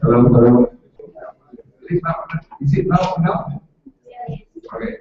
Hello. Is it now? Okay.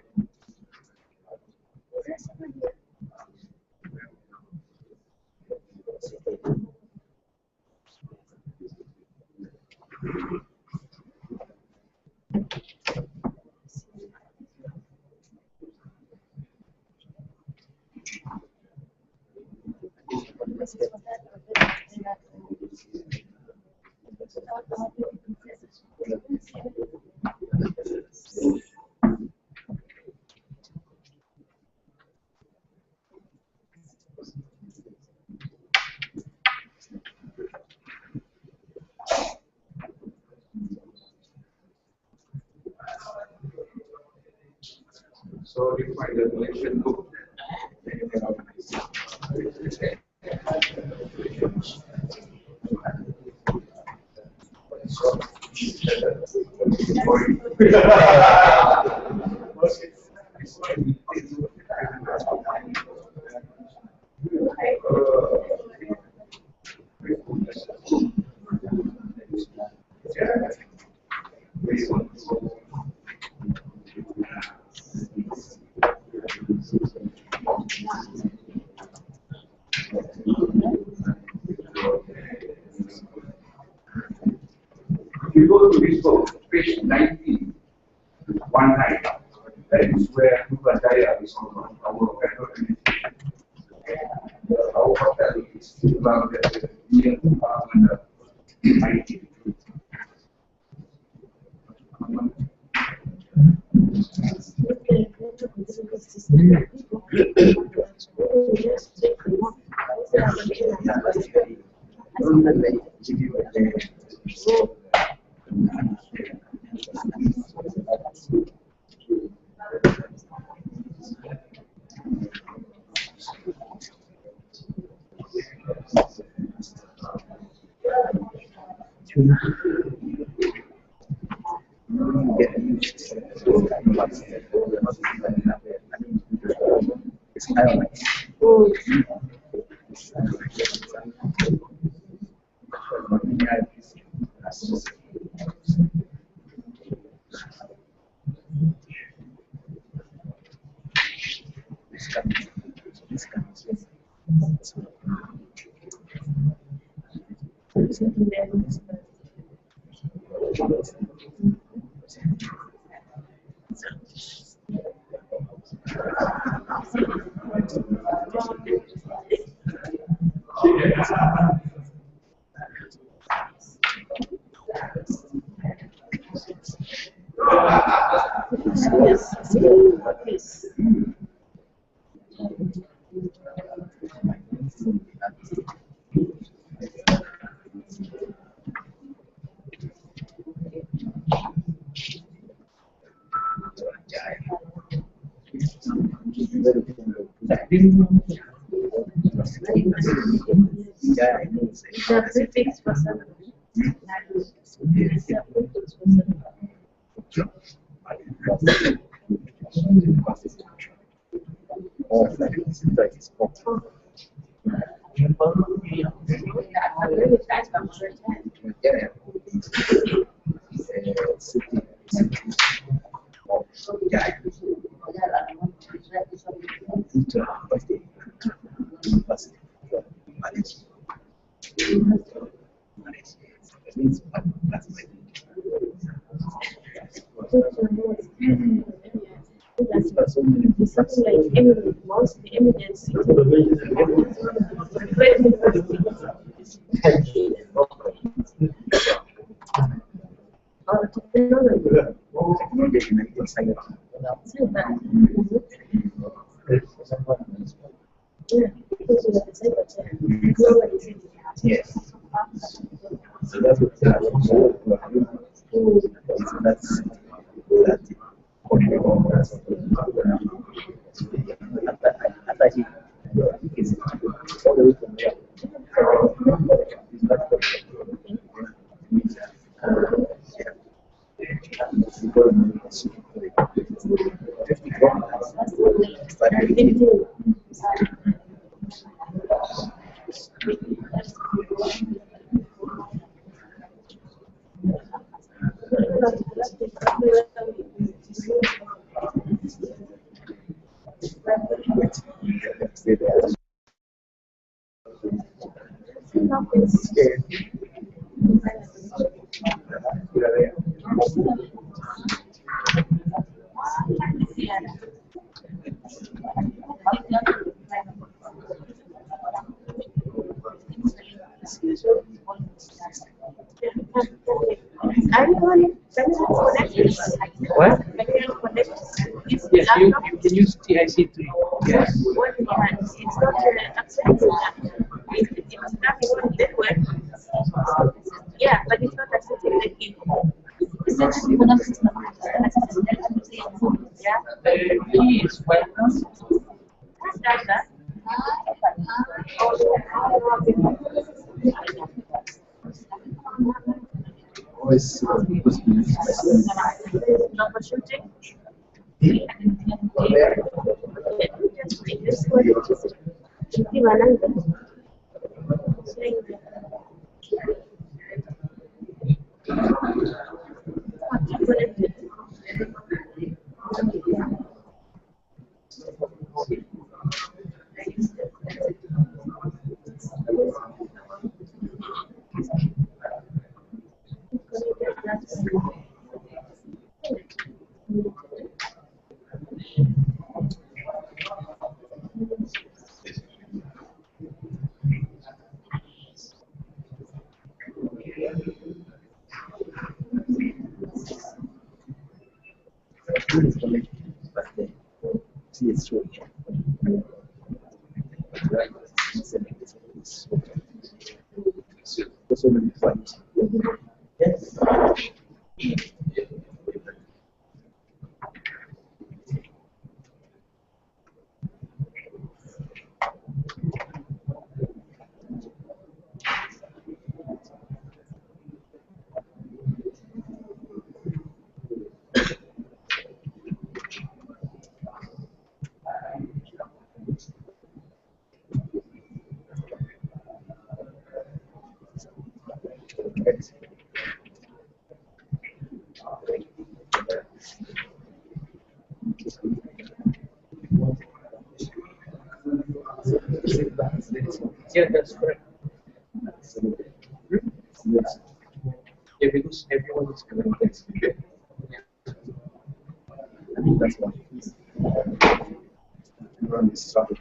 So define the relation book. If you go to this book, page 19, one night, that is where Nubadaya is on our record. Our hotel is about the year 2019. Something like eminence, the eminence. Yes. So that's what that's after he is all the way from there. Stay there. What? Yes, you can use TIC3. Yes. It's not accessible. It's not network. Yeah, but it's not accessible like you. Yeah. The key is welcome. That's that. Always Troubleshooting. see it's true. So many points. Yes. Yeah, that's correct. Yes. Yeah, because everyone is connected. I think that's what it is. Everyone is struggling.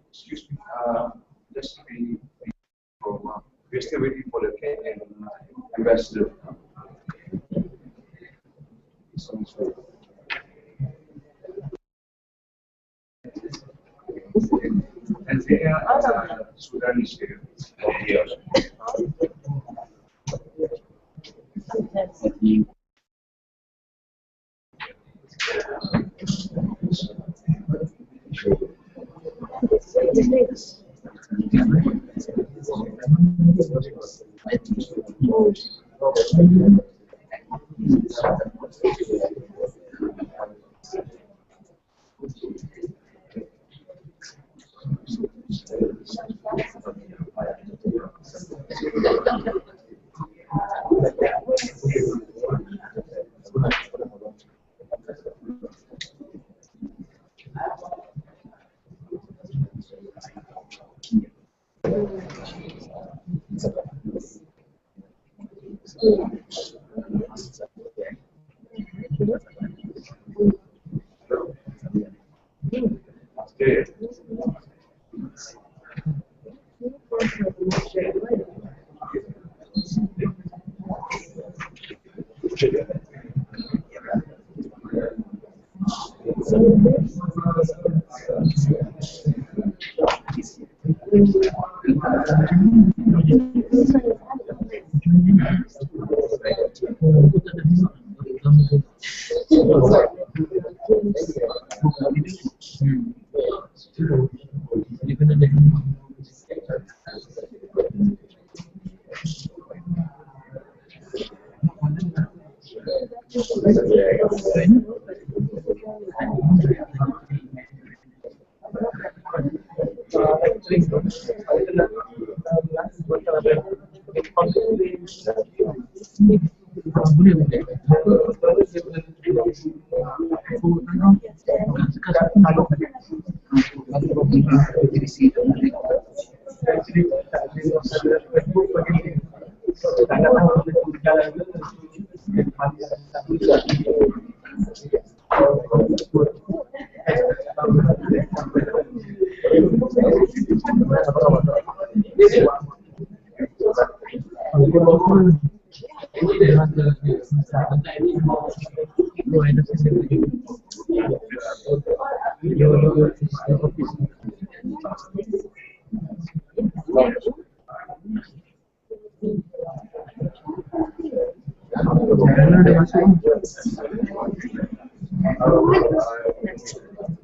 Excuse me, just we're still waiting for the Kenyan ambassador. Tanzania, Sudan is here.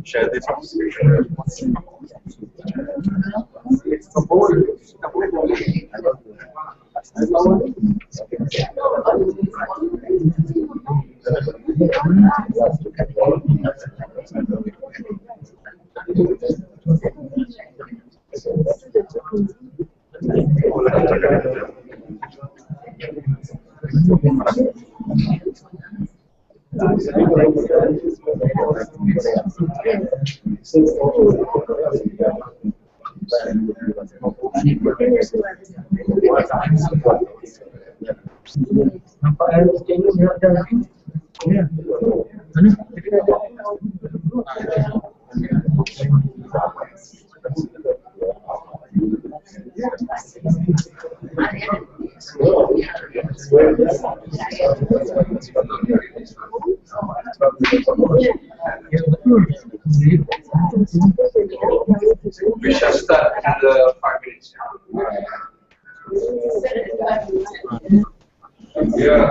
Share this. We shall start in the 5 minutes. Yeah.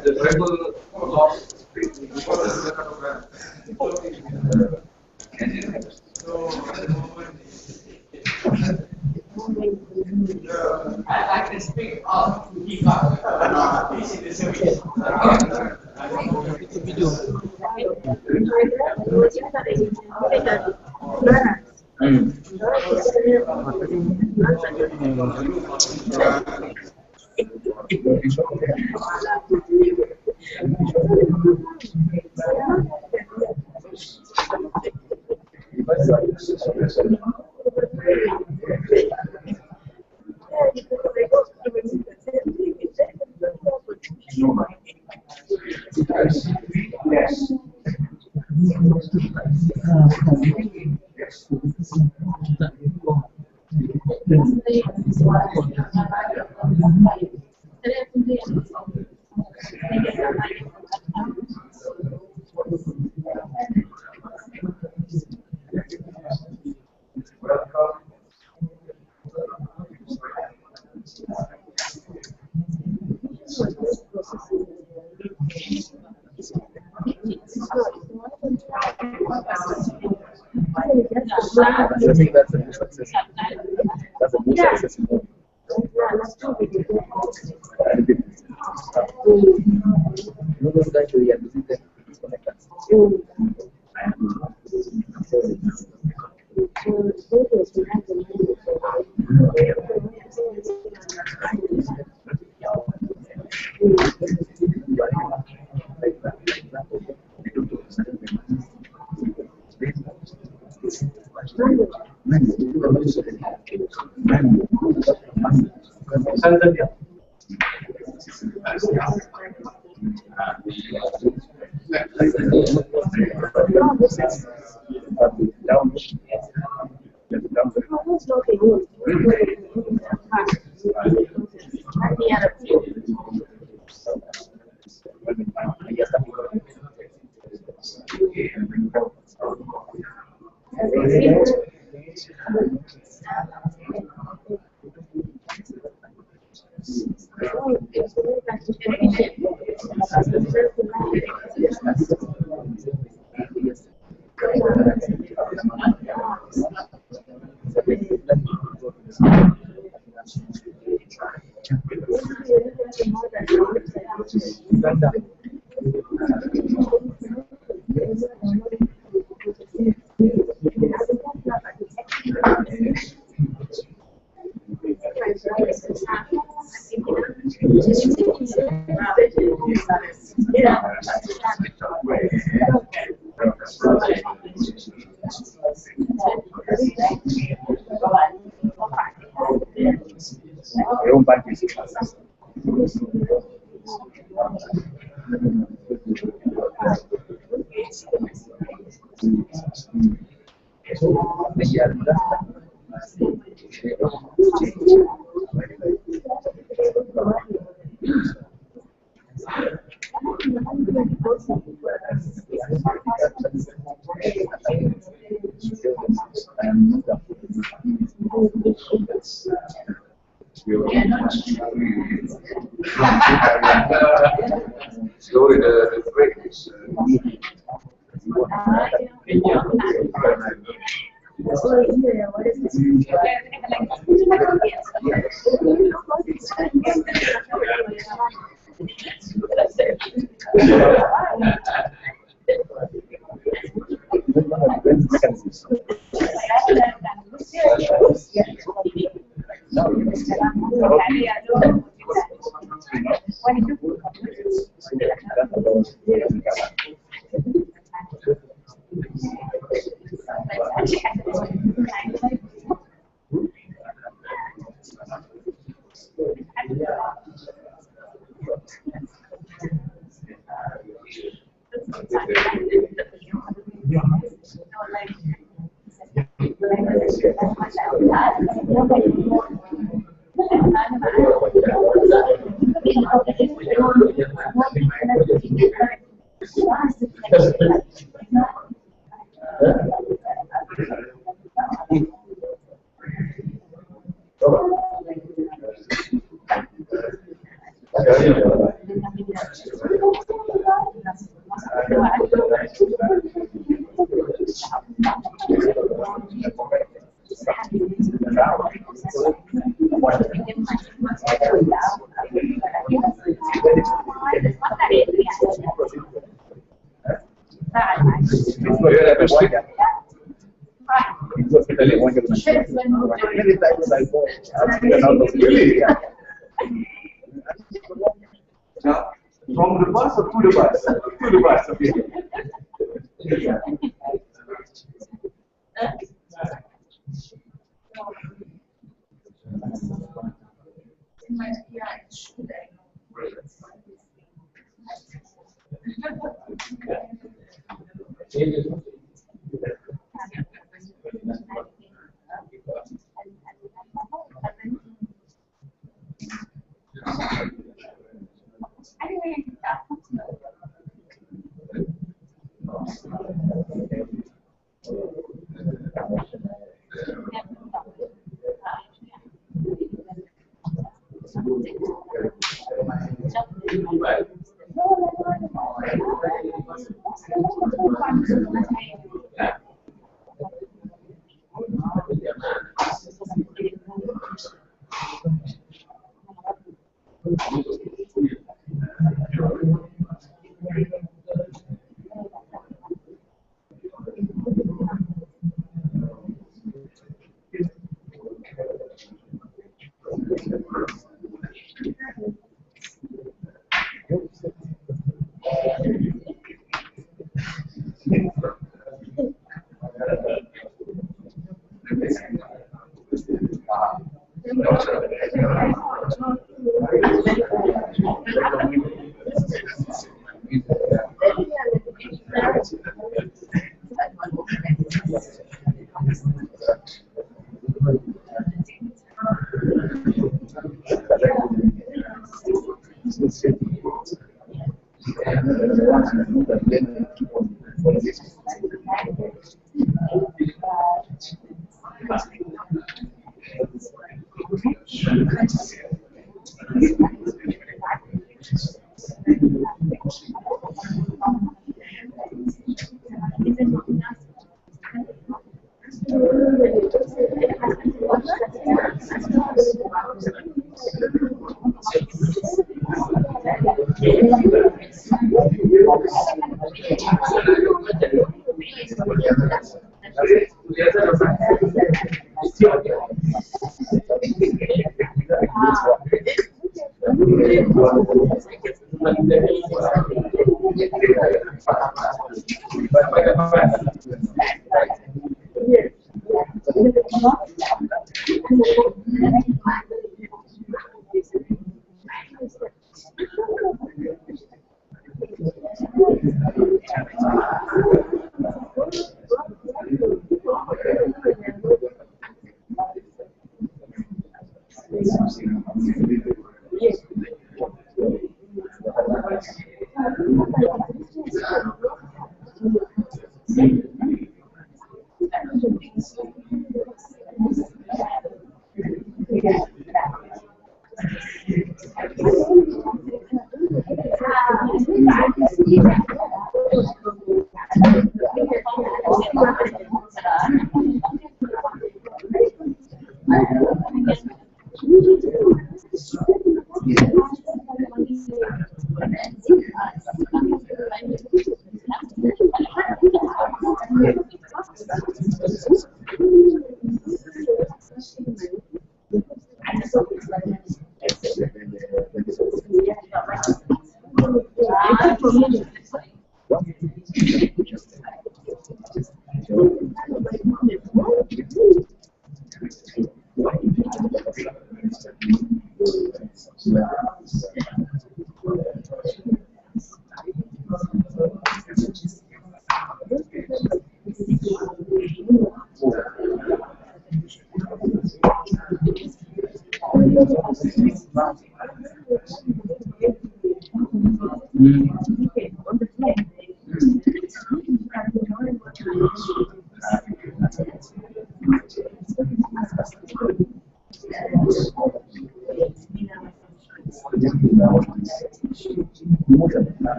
The rebel lost. I can speak up to keep up. no money. Yes. Yes. Welcome. Assuming that's a new success. That's a new success. No those guys who are busy there disconnect us. So the break is from the bus or to the bus? To the bus, okay.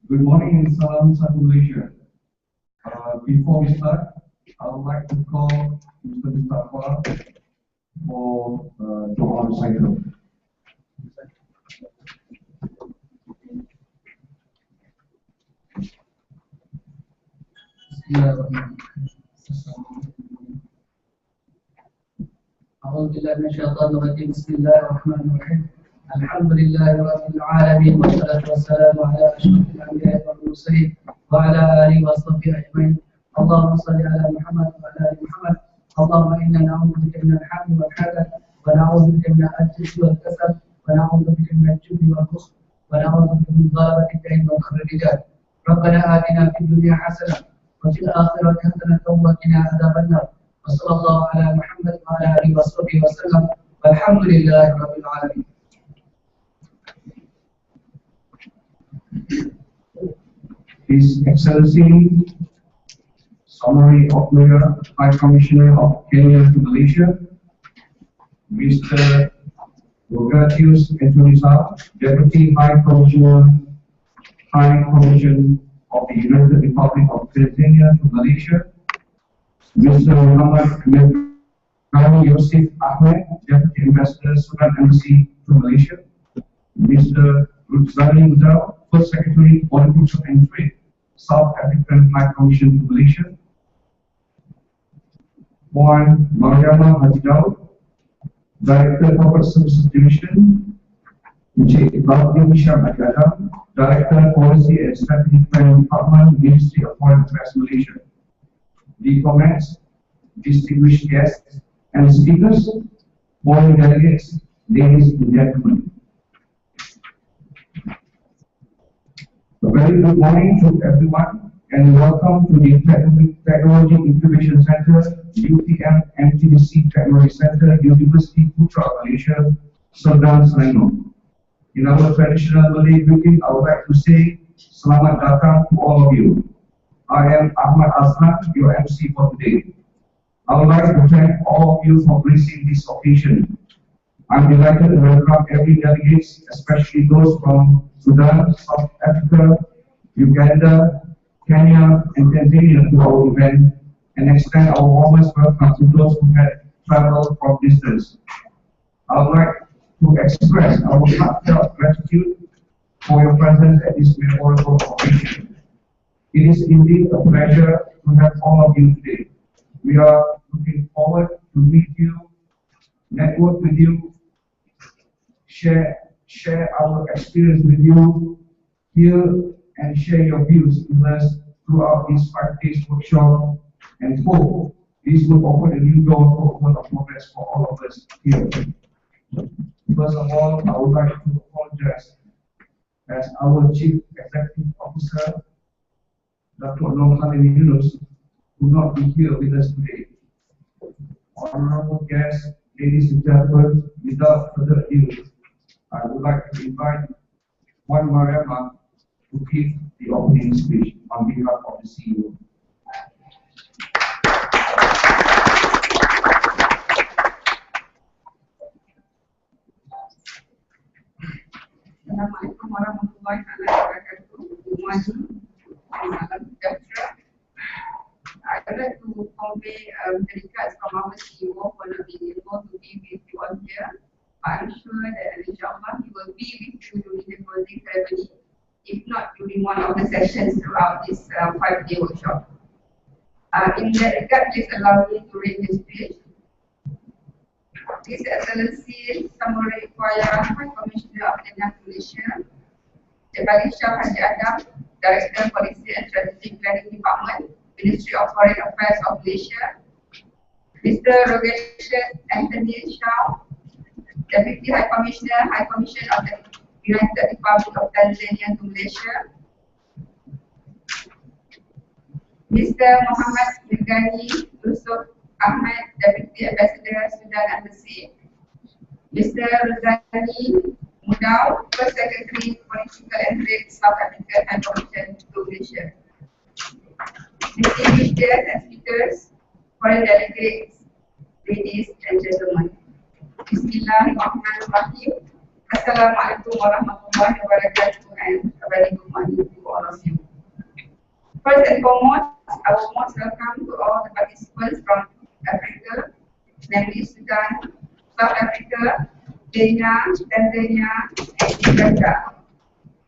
Good morning and salam Malaysia. Before we start, I would like to call Mr. Mustafa for Doha recital. أعوذ بالله من الشيطان الرجيم بسم الله الرحمن الرحيم الحمد لله رب العالمين والصلاة والسلام على أشرف الأنبياء والمرسلين وعلى آله وصحبه أجمعين اللهم صل على محمد وعلى آل محمد اللهم إنا نعوذ بك من الحمد والحسد ونعوذ بك من العجز والكسل ونعوذ بك من الجبن والبخل ونعوذ بك من ضلالة الدين وقهر الرجال ربنا آتنا في الدنيا حسنة وفي الآخرة حسنة وقنا عذاب النار وصلى الله على محمد وعلى آله وصحبه وسلم والحمد لله رب العالمين. His Excellency, Summary of Mayor, High Commissioner of Kenya to Malaysia, Mr. Rogatius Antonisa, Deputy High Commissioner, High Commission of the United Republic of Tanzania to Malaysia, Mr. Muhammad Yosef Ahmed, Deputy Ambassador, Sudan Embassy to Malaysia, Mr. Rutzani Udao, First Secretary, Politics and Trade, South African High Commission to Malaysia, Puan Mariama Hajidao, Director Corporate Services Division, Encik Ibrahim Hisham Adam, Director Policy and Strategic Planning Department, Ministry of Foreign Affairs Malaysia, the comments, distinguished guests, and speakers, foreign delegates, ladies and gentlemen. A very good morning to everyone and welcome to the Technology Incubation Center, UTM-MTDC Technology Center, University Putra, Malaysia, Serdang, Selangor. In our traditional Malay greeting, I would like to say, Selamat datang to all of you. I am Ahmad Azhar, your MC for today. I would like to thank all of you for gracing this occasion. I'm delighted to welcome every delegate, especially those from Sudan, South Africa, Uganda, Kenya, and Tanzania to our event, and extend our warmest welcome to those who have traveled from distance. I would like to express our heartfelt gratitude for your presence at this memorable occasion. It is indeed a pleasure to have all of you today. We are looking forward to meet you, network with you, share our experience with you, hear and share your views with us throughout this 5 days workshop, and hope this will open a new door for open of progress for all of us here. First of all, I would like to apologize as our Chief Executive Officer, Dr. Nur Khalil Yunus, will not be here with us today. Honorable guests, ladies and gentlemen, without further ado, I would like to invite Wan Mariama to give the opening speech on behalf of the CEO. Assalamualaikum warahmatullahi wabarakatuh. Good morning. I would like to convey regards from our CEO for not being able to be with you all here. I'm sure that inshallah he will be with you during the closing ceremony, if not during one of the sessions throughout this 5-day workshop. In that regard, please allow me to read this speech. His Excellency Samurai Kuala High Commissioner of the Malaysia, Jabari Shah Haji Adam, Director Policy and Strategic Planning Department, Ministry of Foreign Affairs of Malaysia, Mr. Rogesh Anthony Shah, Deputy High Commissioner, High Commission of the United Republic of Tanzania to Malaysia, Mr. Muhammad Mirgani Yusuf Ahmad, Deputy Ambassador, Sudan Embassy, Mr. Ruzani Mudau, First Secretary, Political and Trade, South African High Commission to Malaysia. Distinguished guests and speakers, foreign delegates, ladies and gentlemen. Bismillahirrahmanirrahim. Assalamualaikum warahmatullahi wabarakatuh, and a very good morning to all of you. First and foremost, I will most welcome to all the participants from Africa, namely Sudan, South Africa, Kenya, Tanzania, and Uganda,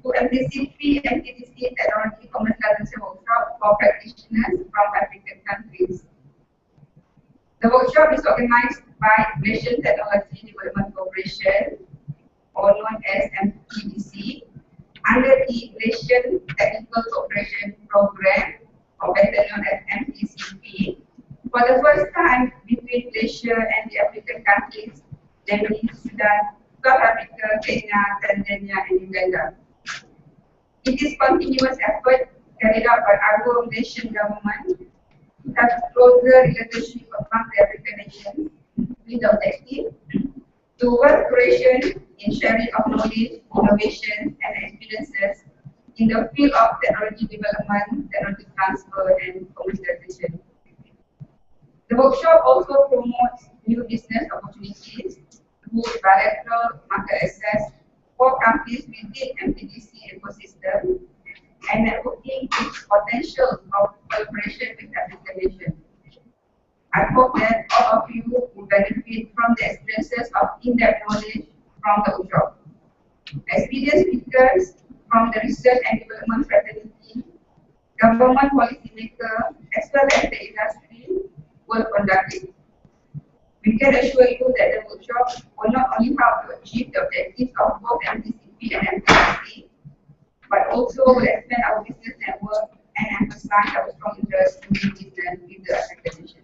to MTCP-MTDC Technology Commercialisation Workshop for practitioners from African countries. The workshop is organized by Malaysian Technology Development Corporation, or known as MTDC, under the Malaysian Technical Cooperation Program, or better known as MTCP, for the first time between Malaysia and the African countries, namely Sudan, South Africa, Kenya, Tanzania, and Uganda. It is continuous effort carried out by our Malaysian government to have closer relationship among the African nations with the objective to work cooperation in sharing of knowledge, innovation, and experiences in the field of technology development, technology transfer, and commercialization. The workshop also promotes new business opportunities through bilateral market access for companies within MTDC ecosystem and networking with potential of collaboration with African nations. I hope that all of you will benefit from the experiences of in-depth knowledge from the workshop. Experienced speakers from the research and development fraternity, government policymakers, as well as the industry will conduct it. We can assure you that the workshop will not only help to achieve the objectives of both MTCP and MTDC, but also will expand our business network and emphasize our strong interest in doing business with the accreditation.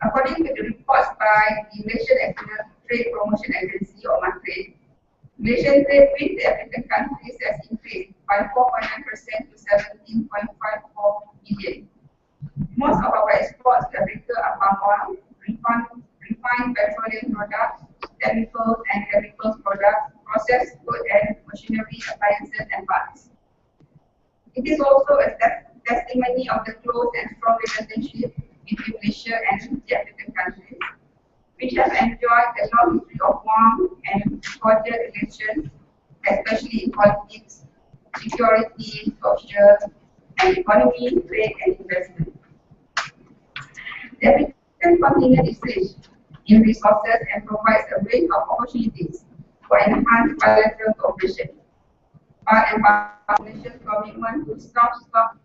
According to the reports by the Malaysian External Trade Promotion Agency or MATRADE, Malaysian trade with the African countries has increased by 4.9% to 17.54 billion. Most of our exports to Africa are palm oil, refined petroleum products, chemicals and chemicals products, processed food and machinery, appliances and parts. It is also a testimony of the close and strong relationship between Malaysia and the African countries, which have enjoyed a long history of warm and cordial relations, especially in politics, security, social, and economy, trade, and investment. The African continent is rich in resources and provides a range of opportunities for enhanced bilateral cooperation. Part and parcel of Malaysia's commitment to stop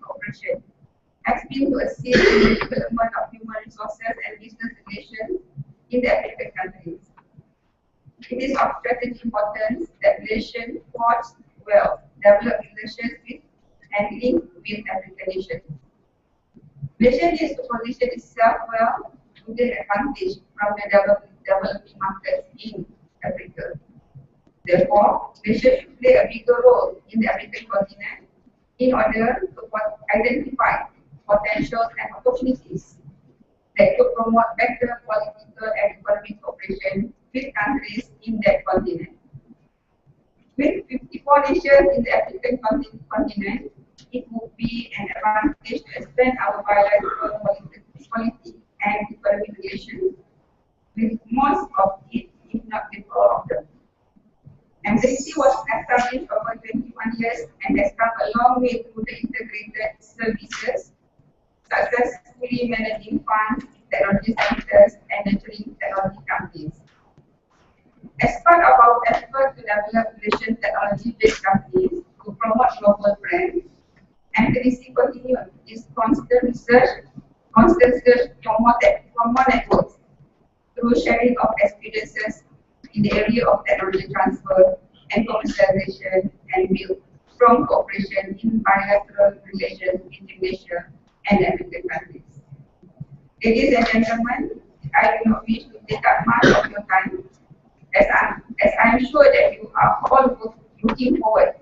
cooperation has been to assist in the development of human resources and business relations in the African countries. It is of strategic importance that Malaysia forge well develop relations with and link with African nations. Malaysia needs to position itself well to gain advantage from the developing markets in Africa. Therefore, Malaysia should play a bigger role in the African continent in order to identify potentials and opportunities that could promote better political and economic cooperation with countries in that continent. With 54 nations in the African continent, it would be an advantage to expand our bilateral political and economic relations with most of it, if not with all of them. MTCP was established over 21 years and has come a long way through the integrated services, successfully managing funds, technology centers, and nurturing technology companies. As part of our effort to develop Malaysian technology-based companies to promote global brands, MTCP continues its constant search for more networks through sharing of experiences in the area of technology transfer and commercialization, and build strong cooperation in bilateral relations between Malaysia and African countries. Ladies and gentlemen, I do not wish to take up much of your time, as I am sure that you are all looking forward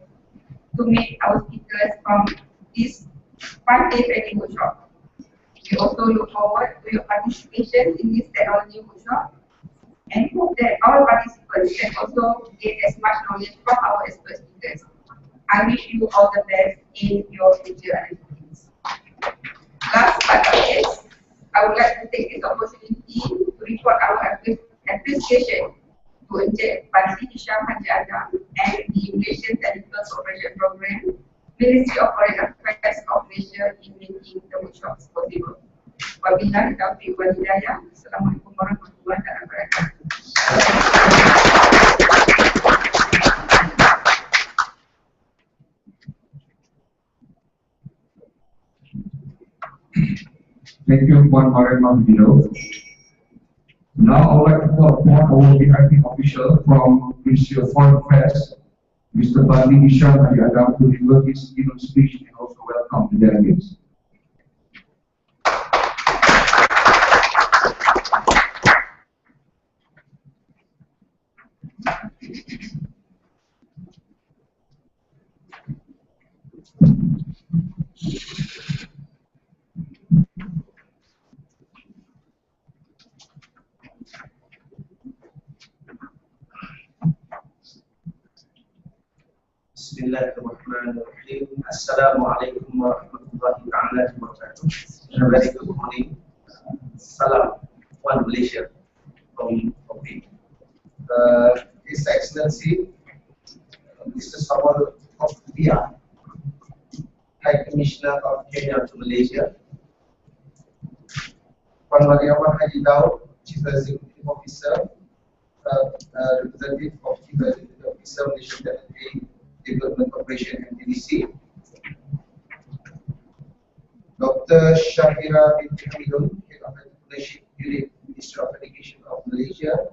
to meet our speakers from this 5-day training workshop. We also look forward to your participation in this technology workshop and hope that all participants can also gain as much knowledge from our expert speakers. I wish you all the best in your future activities. Last but not least, I would like to take this opportunity to report our appreciation to Encik Bandi Hisham Haji Adam and the Malaysian Technical Cooperation Program, Ministry of Foreign Affairs of Malaysia in making the workshops possible. Wabillahi taufiq wal hidayah. Assalamualaikum warahmatullahi wabarakatuh. Thank you, Puan Mariam Bilo. Now I would like to call upon our VIP official from Ministry of Foreign Affairs, Mr. Bandi Hisham Haji Adam, to deliver his keynote speech and also welcome the delegates. Bismillahirrahmanirrahim. Assalamualaikum warahmatullahi wabarakatuh. Very good morning. Salam, one Malaysia from me. His Excellency, Mr. Sawal of India, High Commissioner of Kenya to Malaysia, Puan Mariam Haji Daud, Chief Executive Officer, Representative of Chief Executive Officer, Malaysian Technology Development Corporation MTDC, Dr. Shahira binti Hamidun, Head of Entrepreneurship Unit, Ministry of Education of Malaysia,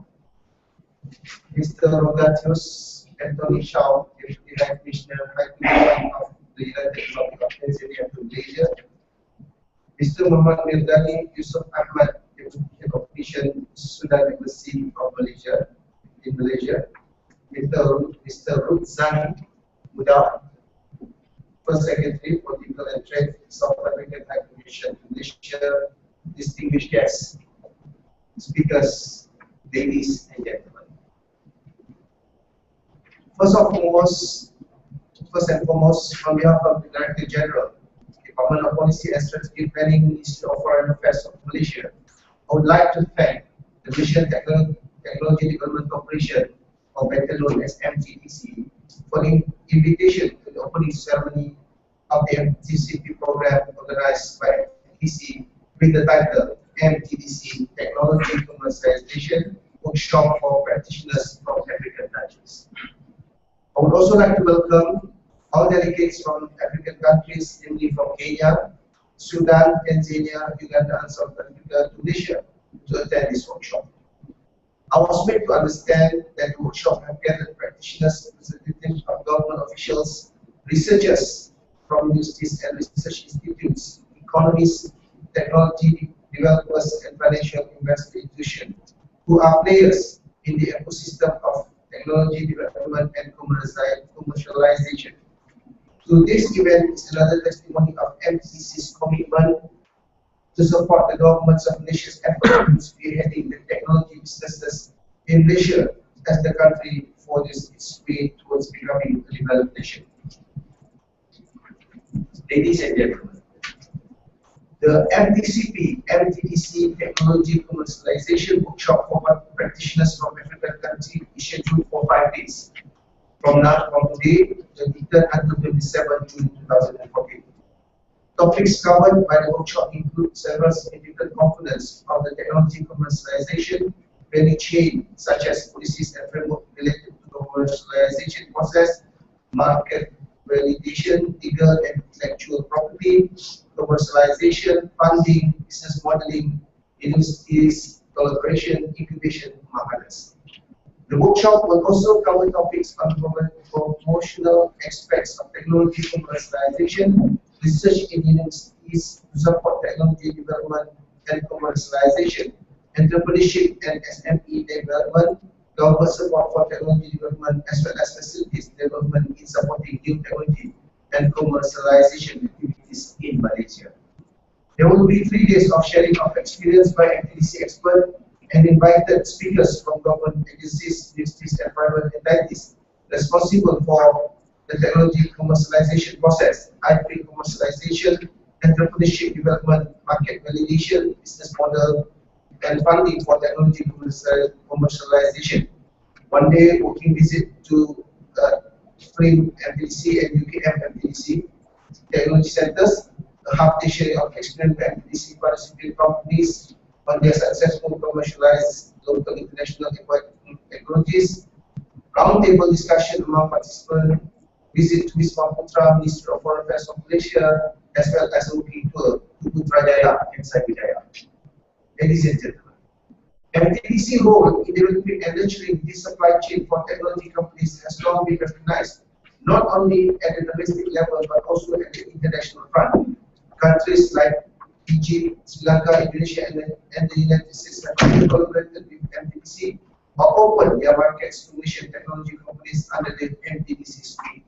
Mr. Rogatius Anthony Shaw, Deputy High Commissioner, High Commissioner of the United Republic of Tanzania. Dr. Muhammad Mirdani Yusuf Ahmad, Deputy Head of Mission, Sudan Embassy of Malaysia, in Malaysia. Mr. Rudzani Muda, First Secretary, Political and Trade, South African High Commission to Malaysia. Distinguished guests, speakers, ladies and gentlemen. First and foremost, on behalf of the Director General, Department of Policy and Strategic Planning, Ministry of Foreign Affairs of Malaysia, I would like to thank the Malaysian Technology Development Corporation, or better known as MTDC, for the invitation to the opening ceremony of the MTCP program organized by MTDC with the title MTDC Technology Commercialization Workshop for Practitioners from African Countries. I would also like to welcome all delegates from African countries, namely from Kenya, Sudan, Tanzania, Uganda, and South Africa to Malaysia to attend this workshop. I was made to understand that the workshop has gathered practitioners, representatives of government officials, researchers from universities and research institutes, economists, technology developers, and financial investment institutions who are players in the ecosystem of technology development and commercialization. So this event is another testimony of MTC's commitment to support the governments of Malaysia's effort in spearheading the technology businesses in Malaysia as the country forges its way towards becoming a developed nation. Ladies and gentlemen, the MTCP-MTDC Technology Commercialization Workshop for practitioners from African countries is scheduled for 5 days, from today, 23rd until 27 June 2014. Topics covered by the workshop include several significant components of the technology commercialization value chain, such as policies and framework related to the commercialization process, market validation, legal and intellectual property, commercialization, funding, business modeling, universities, collaboration, incubation, among others. The workshop will also cover topics on promotional aspects of technology commercialization, research in universities to support technology development and commercialization, entrepreneurship and SME development, government support for technology development, as well as facilities development in supporting new technology and commercialization activities in Malaysia. There will be 3 days of sharing of experience by MTDC experts and invited speakers from government agencies, universities, and private entities responsible for the technology commercialization process, IP commercialization, entrepreneurship development, market validation, business model, and funding for technology commercialization. 1 day working visit to Spring MTDC and UKM MTDC technology centers, a half-day sharing of experience by MTDC participating companies on their successful commercialized local international technologies, roundtable discussion among participants, visit to Wisma Putra, Ministry of Foreign Affairs of Malaysia, as well as a working tour to Putrajaya and Sriwijaya. Ladies and gentlemen, MTDC role in developing and nurturing this supply chain for technology companies has long been recognized, not only at the domestic level but also at the international front. Countries like Egypt, Sri Lanka, Indonesia, and the United States have collaborated with MTDC or opened their markets to Malaysian technology companies under the MTDC scheme.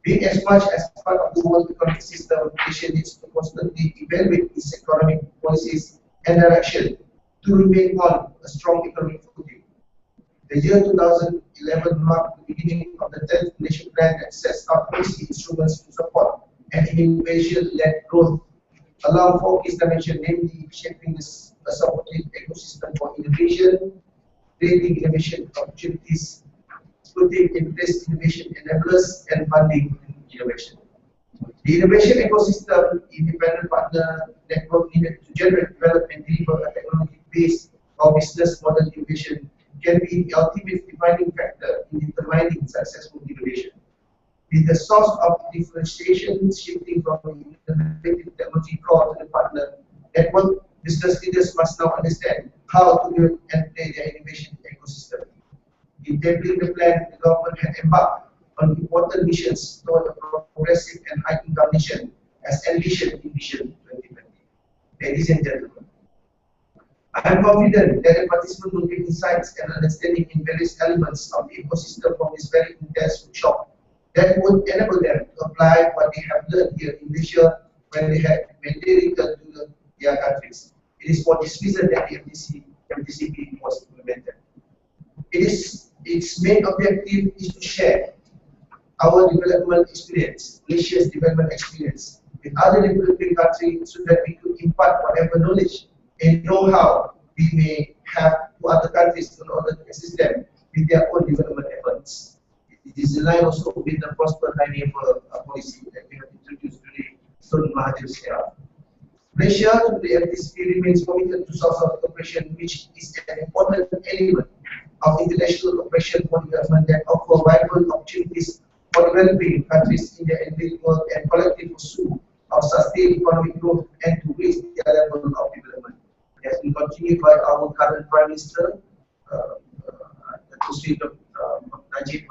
Being as much as part of the world economic system, Malaysia needs to constantly evaluate its economic policies and direction to remain on a strong economic footing. The year 2011 marked the beginning of the 10th Malaysian Plan that sets up policy instruments to support an innovation-led growth along 4 key dimensions, namely shaping a supportive ecosystem for innovation, creating innovation opportunities, putting in place innovation enablers, and funding innovation. The innovation ecosystem independent partner network needed to generate, develop, and deliver a technology-based or business model innovation can be the ultimate defining factor in determining successful innovation. With the source of differentiation shifting from the innovative technology core to the partner network, business leaders must now understand how to build and play their innovation ecosystem. In tackling the plan, the government had embarked on important missions toward a progressive and high-income nation as envisioned in Vision 2020. Ladies and gentlemen, I am confident that the participants will gain insights and understanding in various elements of the ecosystem from this very intense workshop that would enable them to apply what they have learned here in Malaysia when they return to their countries. It is for this reason that the MTCP was implemented. Its main objective is to share our development experience, Malaysia's development experience, with other developing countries so that we could impart whatever knowledge and know-how we may have to other countries in order to assist them with their own development efforts. It is in line also with the prosper pioneer policy that we have introduced today, Tun Mahathir's era. Malaysia, through the MTCP, remains committed to South-South cooperation, which is an important element of international cooperation for development that offer viable opportunities for developing countries in their individual and collective pursuit of sustained economic growth and to raise their level of development. It has been continued by our current Prime Minister, Najib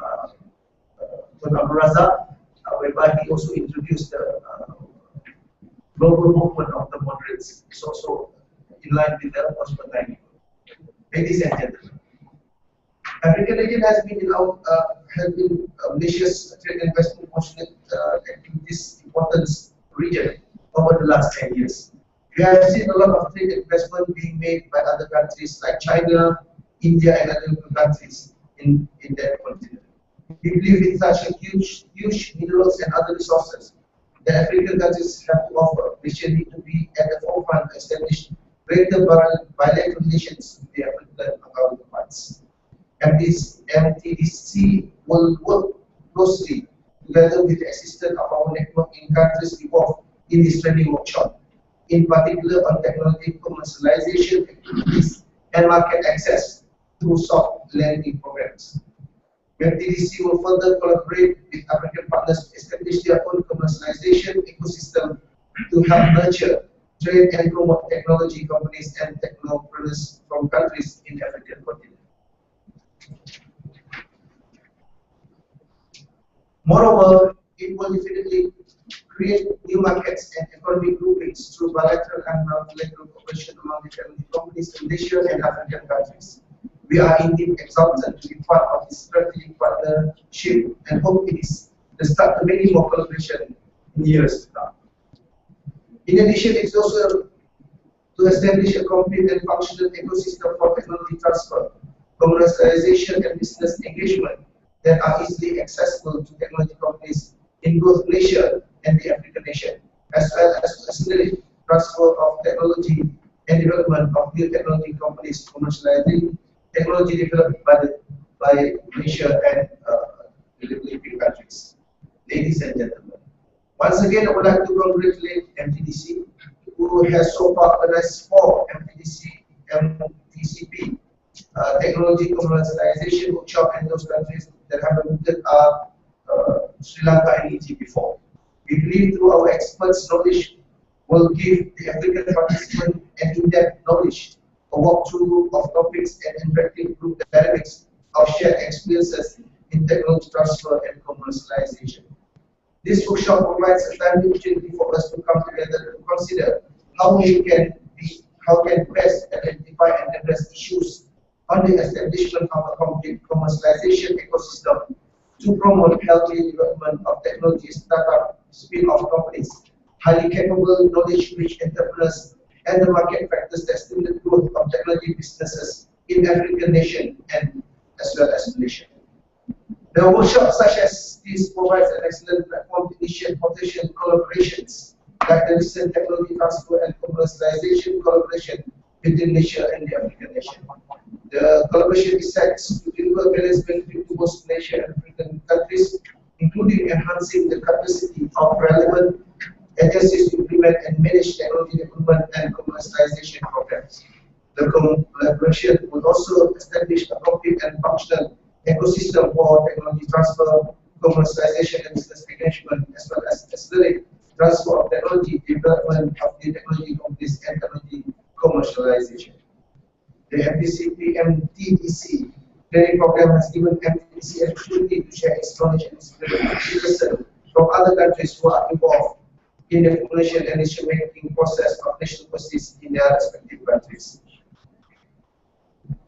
Tun Abdul Razak, whereby he also introduced the global movement of the moderates. It's also in line with the Osman Line. Ladies and gentlemen, African region has been Malaysia's trade and investment in this important region over the last 10 years. We have seen a lot of trade and investment being made by other countries like China, India, and other countries in that continent. We believe in such a huge minerals and other resources that African countries have to offer. We should need to be at the forefront to establish greater bilateral relations with the African counterparts. MTDC will work closely together with the assistance of our network in countries involved in this training workshop, in particular on technology commercialization activities and market access through soft lending programs. MTDC will further collaborate with African partners to establish their own commercialization ecosystem to help nurture, trade and promote technology companies and technopreneurs from countries in the African continent. Moreover, it will definitely create new markets and economic groupings through bilateral and multilateral cooperation among the technology companies in Malaysia and African countries. We are indeed exalted to be part of this strategic partnership and hope it is the start to many more collaboration in years to come. In addition, it is also to establish a complete and functional ecosystem for technology transfer, commercialization and business engagement that are easily accessible to technology companies in both Malaysia and the African nation, as well as to accelerate transfer of technology and development of new technology companies commercializing technology developed by Malaysia and the developing countries. Ladies and gentlemen, once again I would like to congratulate MTDC, who has so far organized 4 MTCP technology commercialization workshop in those countries that have admitted Sri Lanka and Egypt before. We believe through our experts' knowledge will give the African participant an in-depth knowledge, a walkthrough of topics and interactive group dynamics of shared experiences in technology transfer and commercialization. This workshop provides a timely opportunity for us to come together to consider how can best identify and address issues on the establishment of a complete commercialization ecosystem to promote healthy development of technology startup spin-off companies, highly capable, knowledge-rich entrepreneurs, and the market factors that stimulate growth of technology businesses in African nation and as well as Malaysia. The workshops such as this provides an excellent platform to initiate potential collaborations like the recent technology transfer and commercialization collaboration between Malaysia and the African nation. The collaboration is set to deliver various benefits to both Malaysia and African countries, including enhancing the capacity of relevant agencies to implement and manage technology development and commercialization programs. The collaboration will also establish a complete and functional ecosystem for technology transfer, commercialization and business engagement, as well as accelerate transfer of technology development of the technology companies and technology commercialization. The MTCP-MTDC training program has given MTDC an opportunity to share its knowledge and experience with citizens from other countries who are involved in the formulation and decision-making process of national policies in their respective countries.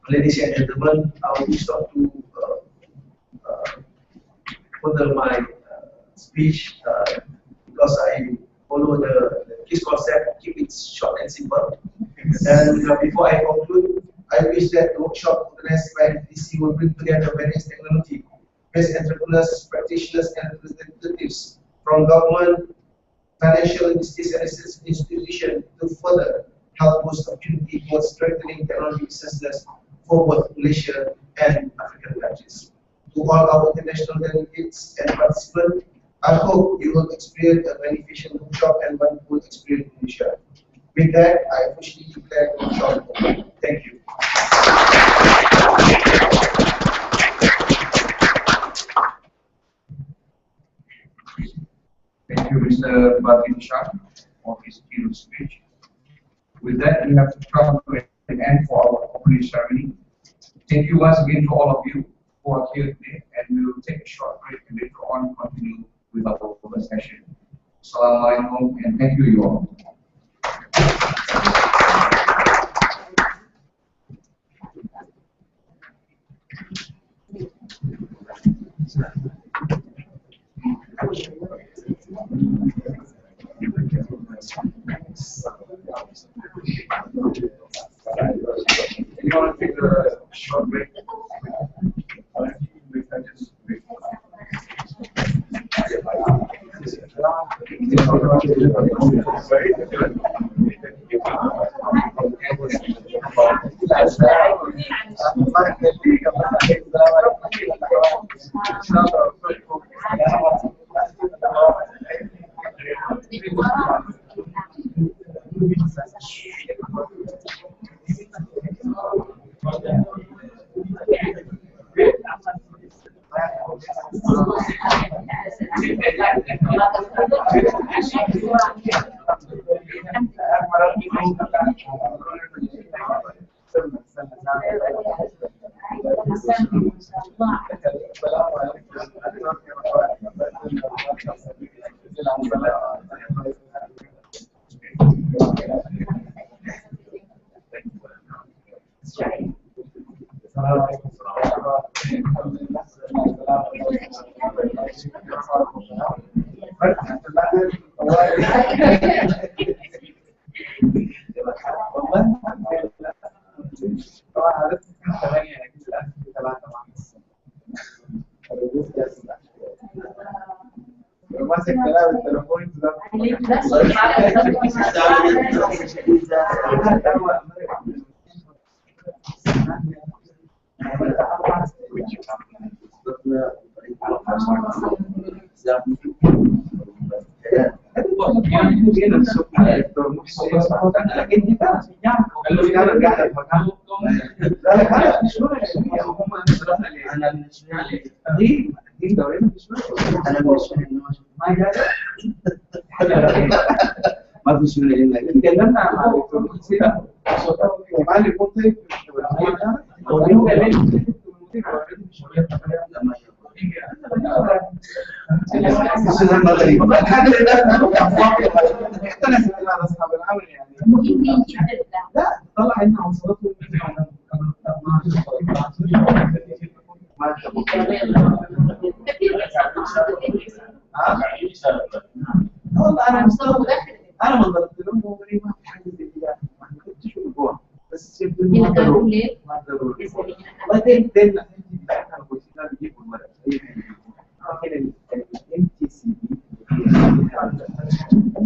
Ladies and gentlemen, I will stop to further my speech because I follow the KISS concept, keep it short and simple. And before I conclude, I wish that the workshop organized by MTDC will bring together various technology-based entrepreneurs, practitioners, and representatives from government, financial institutions, and institutions to further help boost opportunity towards strengthening technology businesses for both Malaysia and African countries. To all our international delegates and participants, I hope you will experience a beneficial workshop and wonderful experience in Malaysia. With that, I officially declare the workshop open. Thank you. Thank you, Mr. Batin Shah, for his keynote speech. With that, we have to come to an end for our opening ceremony. Thank you once again to all of you who are here today, and we will take a short break and later on continue with our open session. Assalamualaikum, and thank you all. You want to take a short break?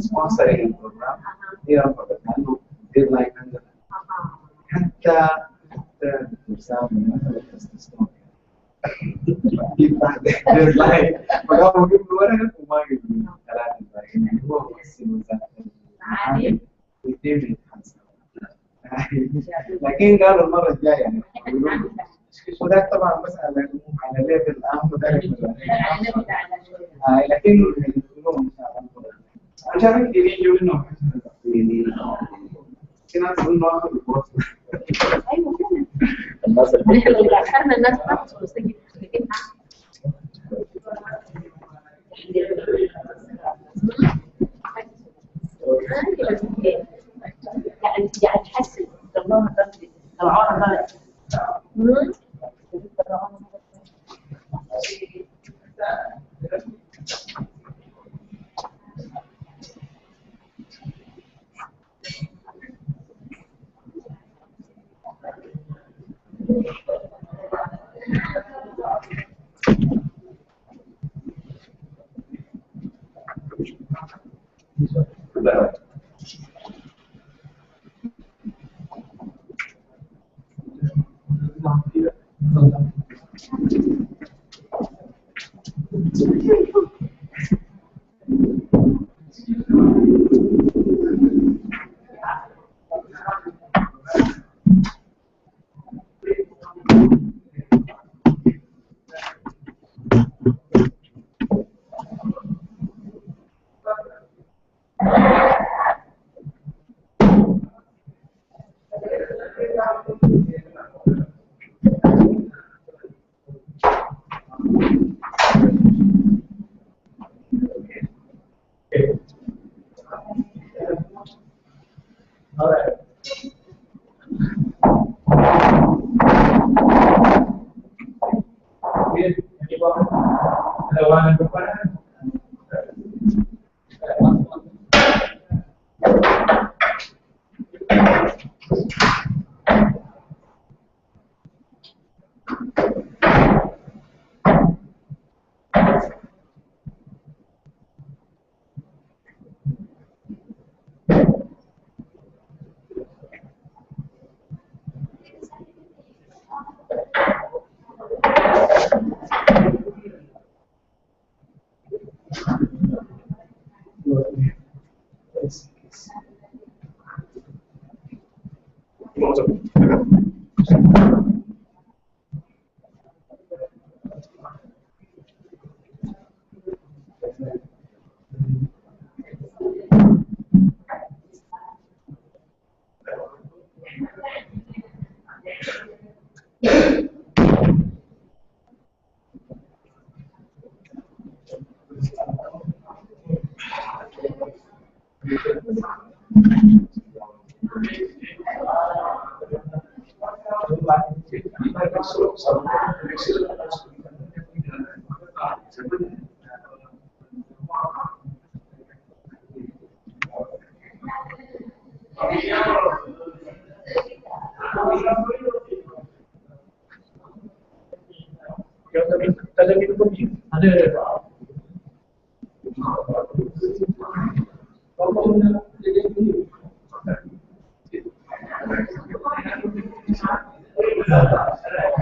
sponsoring program here for the Kanu deadline under حتى deadline فقام يجيب له ورقه وما يجيب له ثلاثه يعني هو مقسم عادي ويتم لكن قالوا المره الجايه يعني وده طبعا مساله على ليفل اهم وده لكن عشان يجوا منهم كنا نقول انه اخذ الكورس ايوه فعلا احنا لو دخلنا الناس تاخد مستجيب لكن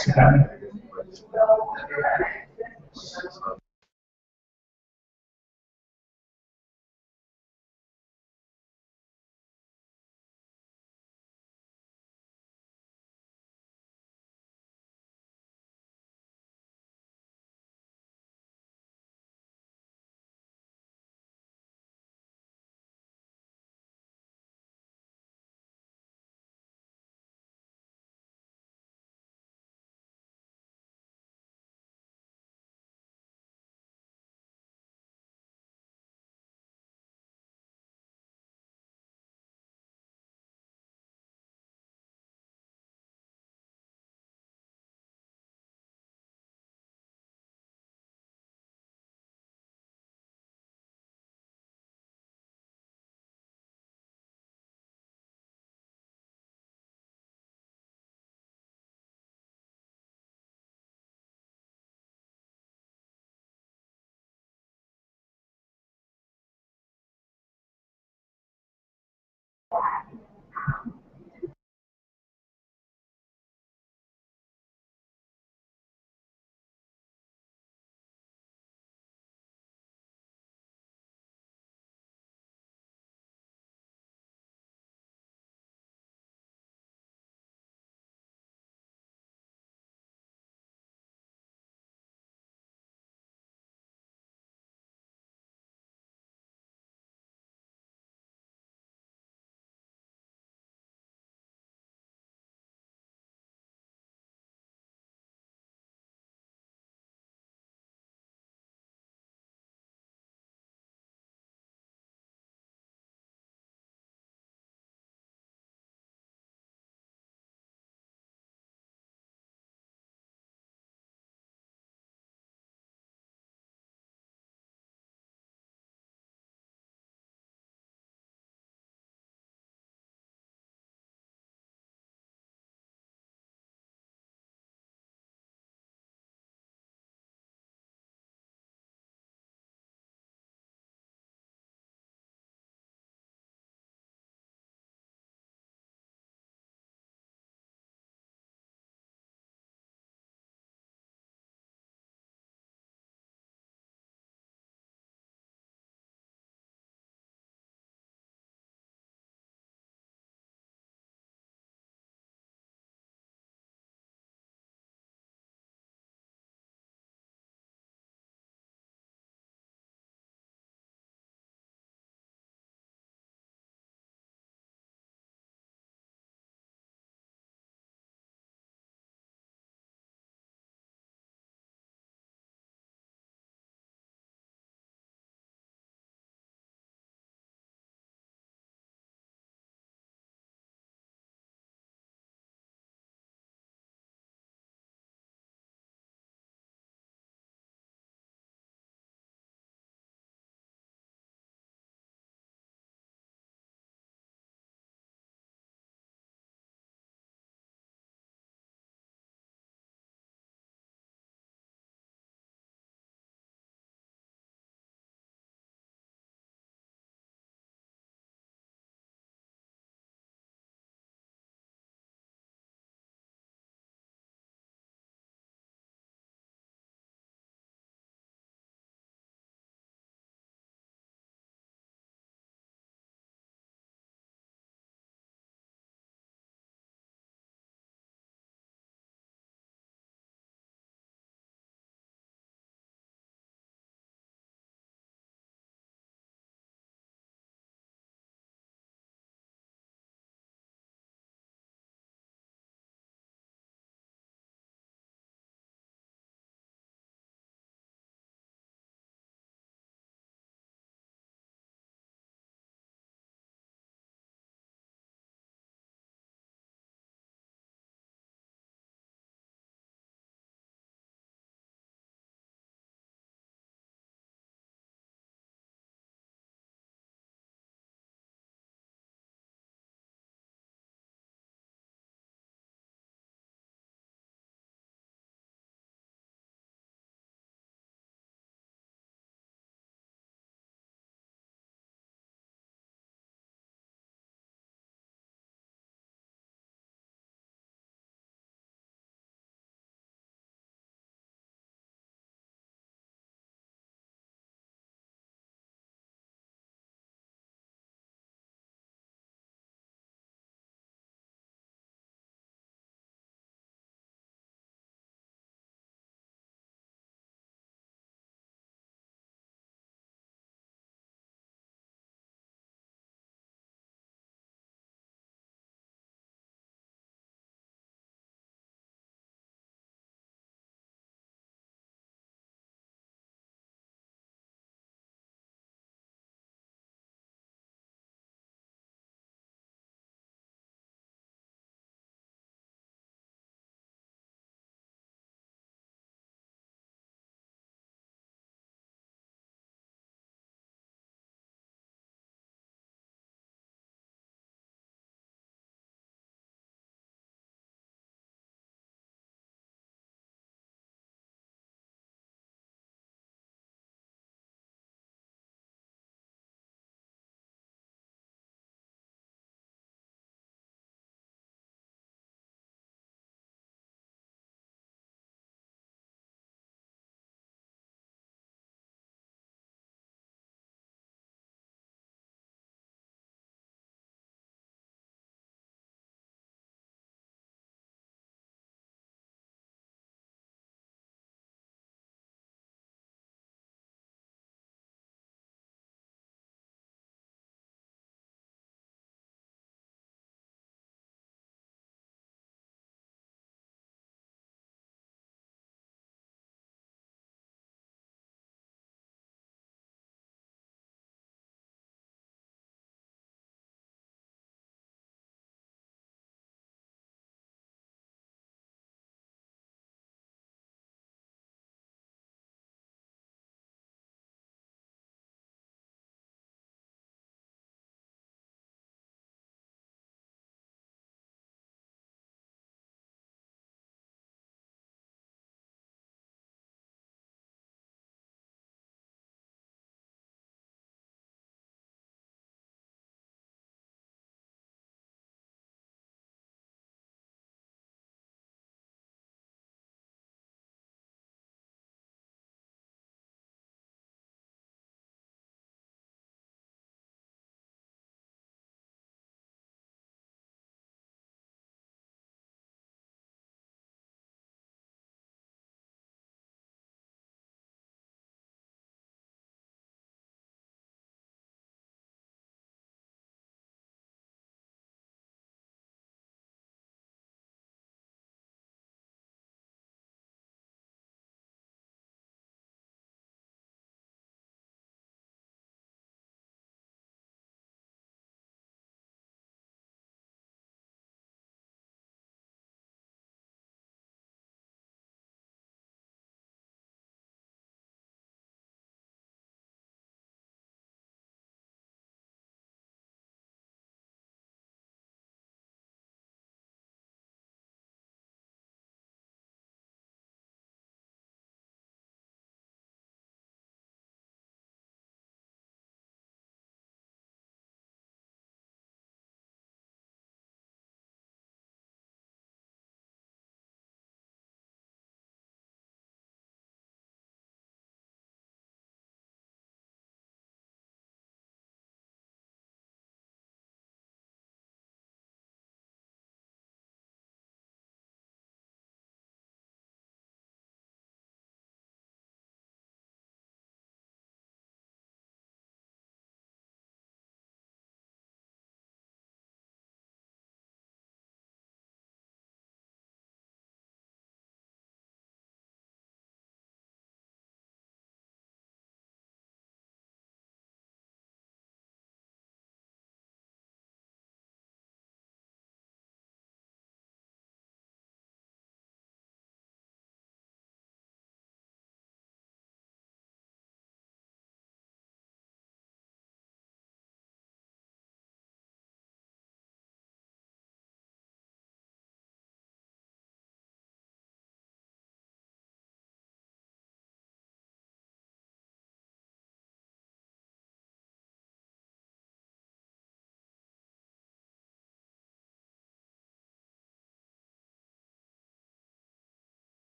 Sekarang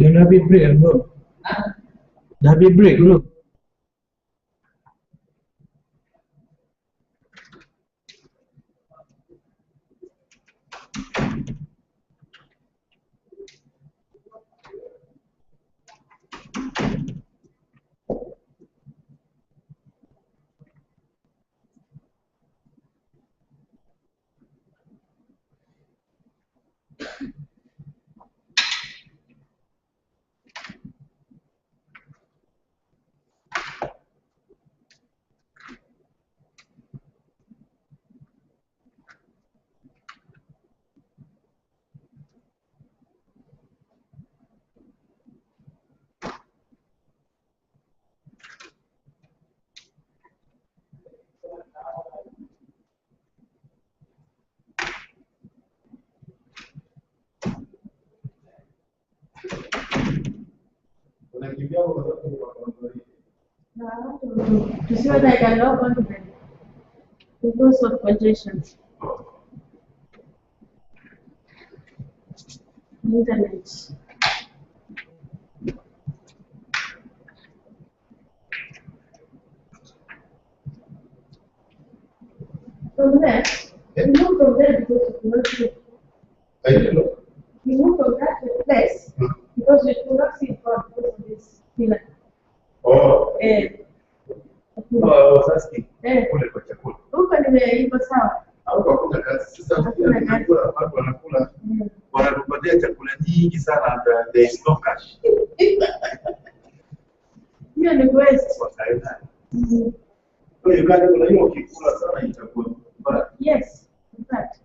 Dia dah habis break bro. Dah habis break dulu. To see whether I can log on to the rules of congestion. Internet. From there, we move from there because of commercial. I don't know. We move from that place because we could not see God because of this pillar. Oh, no, I was asking. Kule kwa chakula. Huko nimeiva sawa. Hapo hakuna kazi. Sasa tunakula watu wanakula. Wanatupatia chakula nyingi sana and there is no cash. Hiyo ni waste. Wakaenda. So you can't kula hiyo ukikula sana itakuwa mbaya. Yes, in fact.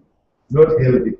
Not healthy.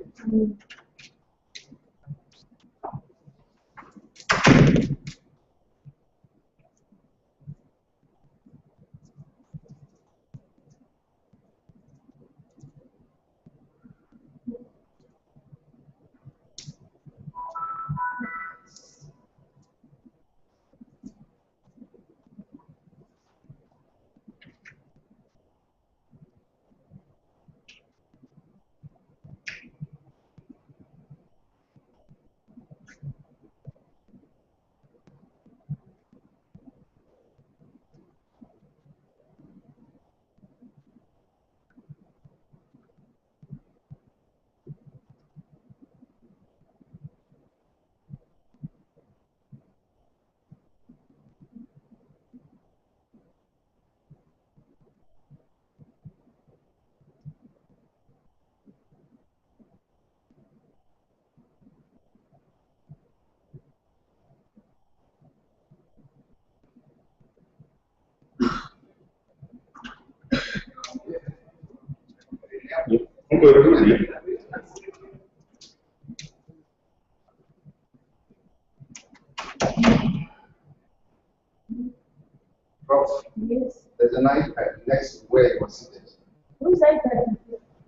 Yes. There's an iPad next where it was seated. Whose iPad?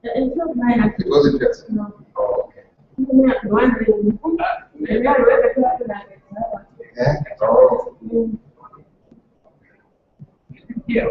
It's not mine. It wasn't yours. No. Oh, okay. Yeah. Oh. Yeah.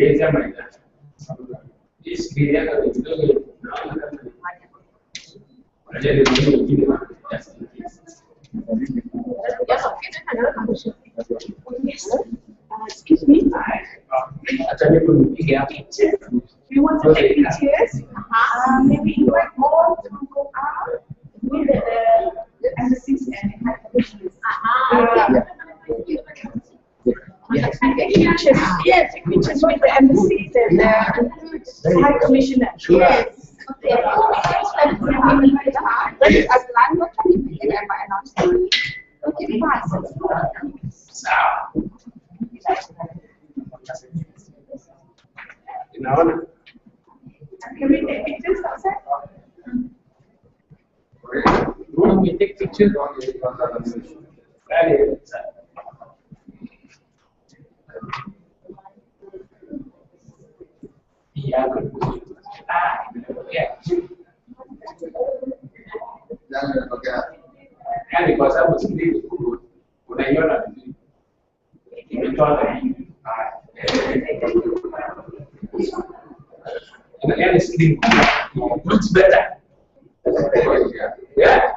Yes. Excuse me. Pictures. You want to take pictures? Maybe invite all to go out with the embassies and high commissioners. Yes, take pictures. Yes, take pictures with the embassies and the high commissioner. Yes. Tapi as lang mo tayo bikin apa announcement. Okay, fine. Can we take pictures outside? When we take pictures, yeah, yeah. Jangan pakai. Yani kwa sababu sisi unaiona vizuri. Imetoka hivi. Yani screen looks better. Yeah.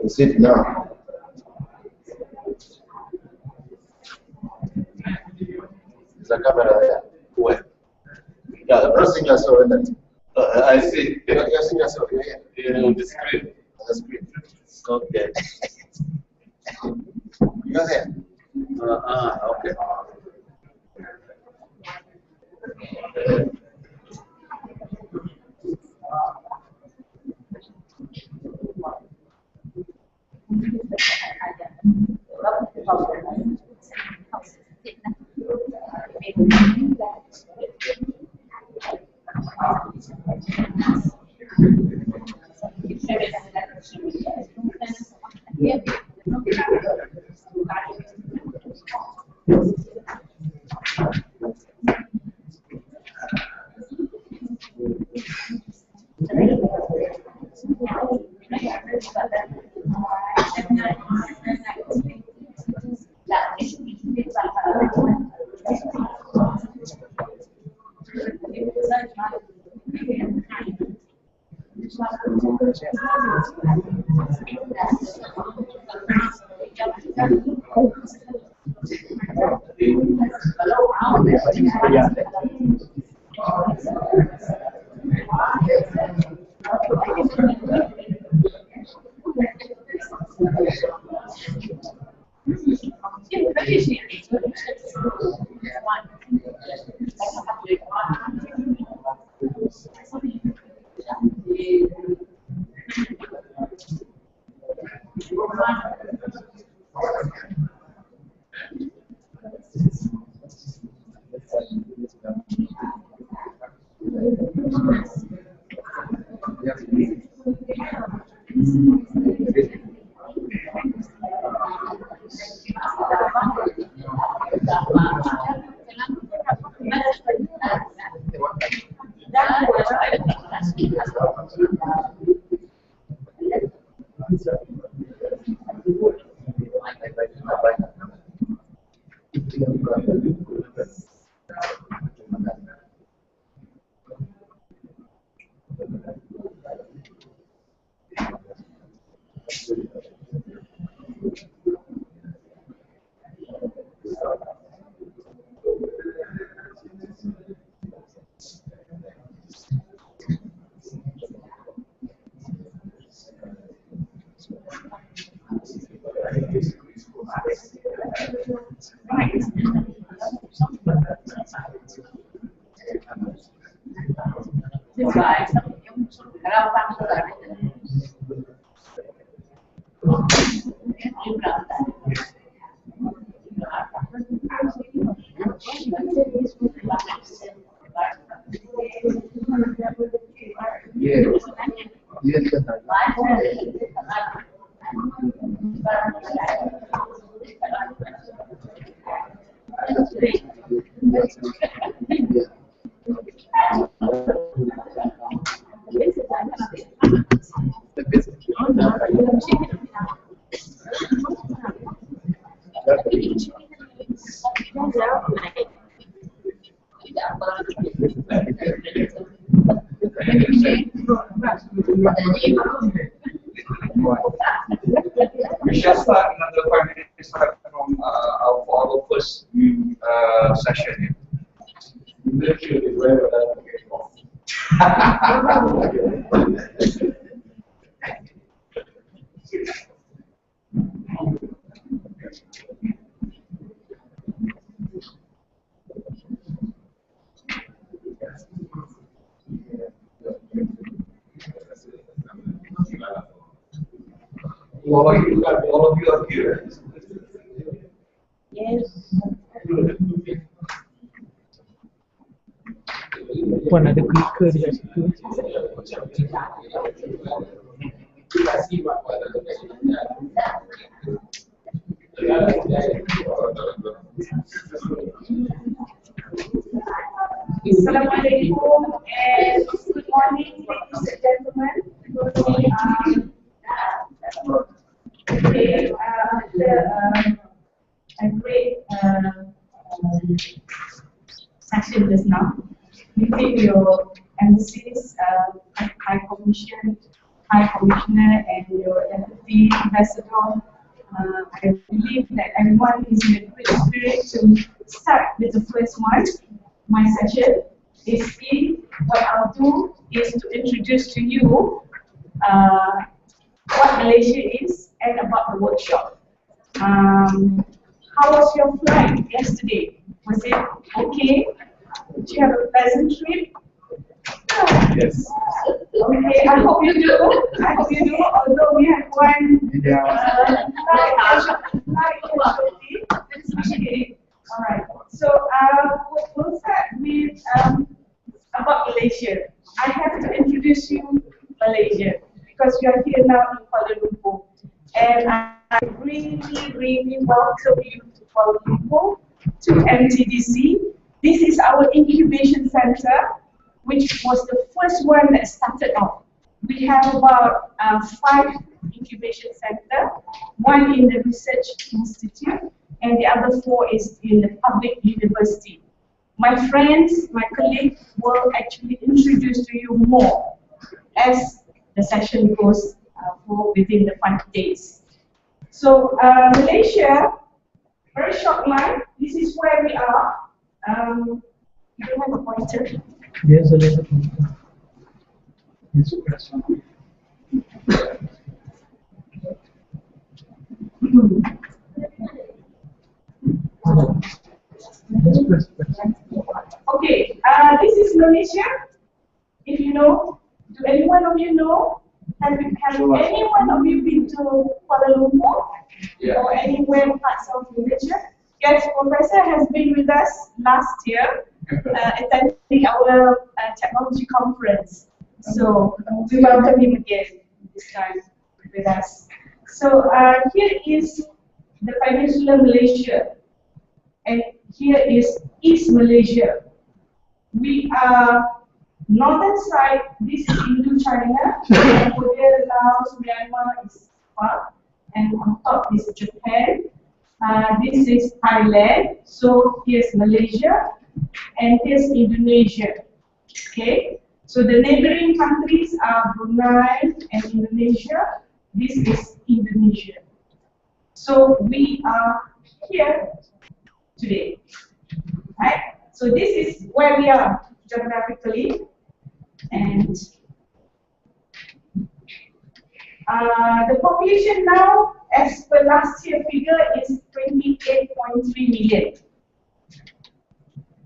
Proceed now. Is the camera there? Where? Yeah, the first thing I saw in it. I see. The first thing I saw on the screen. The screen. Okay. You're there. Okay. We shall start another 5 minutes from our first session. All of you are here. Yes. Puan ada clicker dekat situ. Assalamualaikum and good morning, ladies and gentlemen. Today, after a great session just now, meeting your embassies, High Commission, High Commissioner and your Deputy Ambassador. I believe that everyone is in a good spirit to start with the first one. My session is in. What I'll do is to introduce to you what Malaysia is and about the workshop. How was your flight yesterday? Was it okay? Did you have a pleasant trip? Yes. Okay, I hope you do. I hope you do. Although we have one casualty. Okay. All right. So we'll start with about Malaysia. I have to introduce you Malaysia because you are here now in Kuala Lumpur, and I really welcome you to Kuala Lumpur, to MTDC. This is our incubation center, which was the first one that started off. We have about 5 incubation centers, one in the research institute, and the other 4 is in the public university. My friends, my colleagues will actually introduce to you more as the session goes within the 5 days. So Malaysia, very short line, this is where we are. You don't have a pointer? There's a little bit. Yes, press on. Yes, press. Okay, this is Malaysia. If you know, do any one of you know? Have any one of you been to Kuala Lumpur or anywhere parts of Malaysia? Yes, Professor has been with us last year, attending our technology conference. So we welcome him again this time with us. So here is the Peninsula Malaysia, and here is East Malaysia. We are northern side. This is Indo-China, Cambodia, Laos, Myanmar is far, and on top is Japan. This is Thailand, so here's Malaysia, and here's Indonesia. Okay, so the neighboring countries are Brunei and Indonesia. This is Indonesia. So we are here today, right? So this is where we are geographically, and the population now, as per last year figure, is 28.3 million.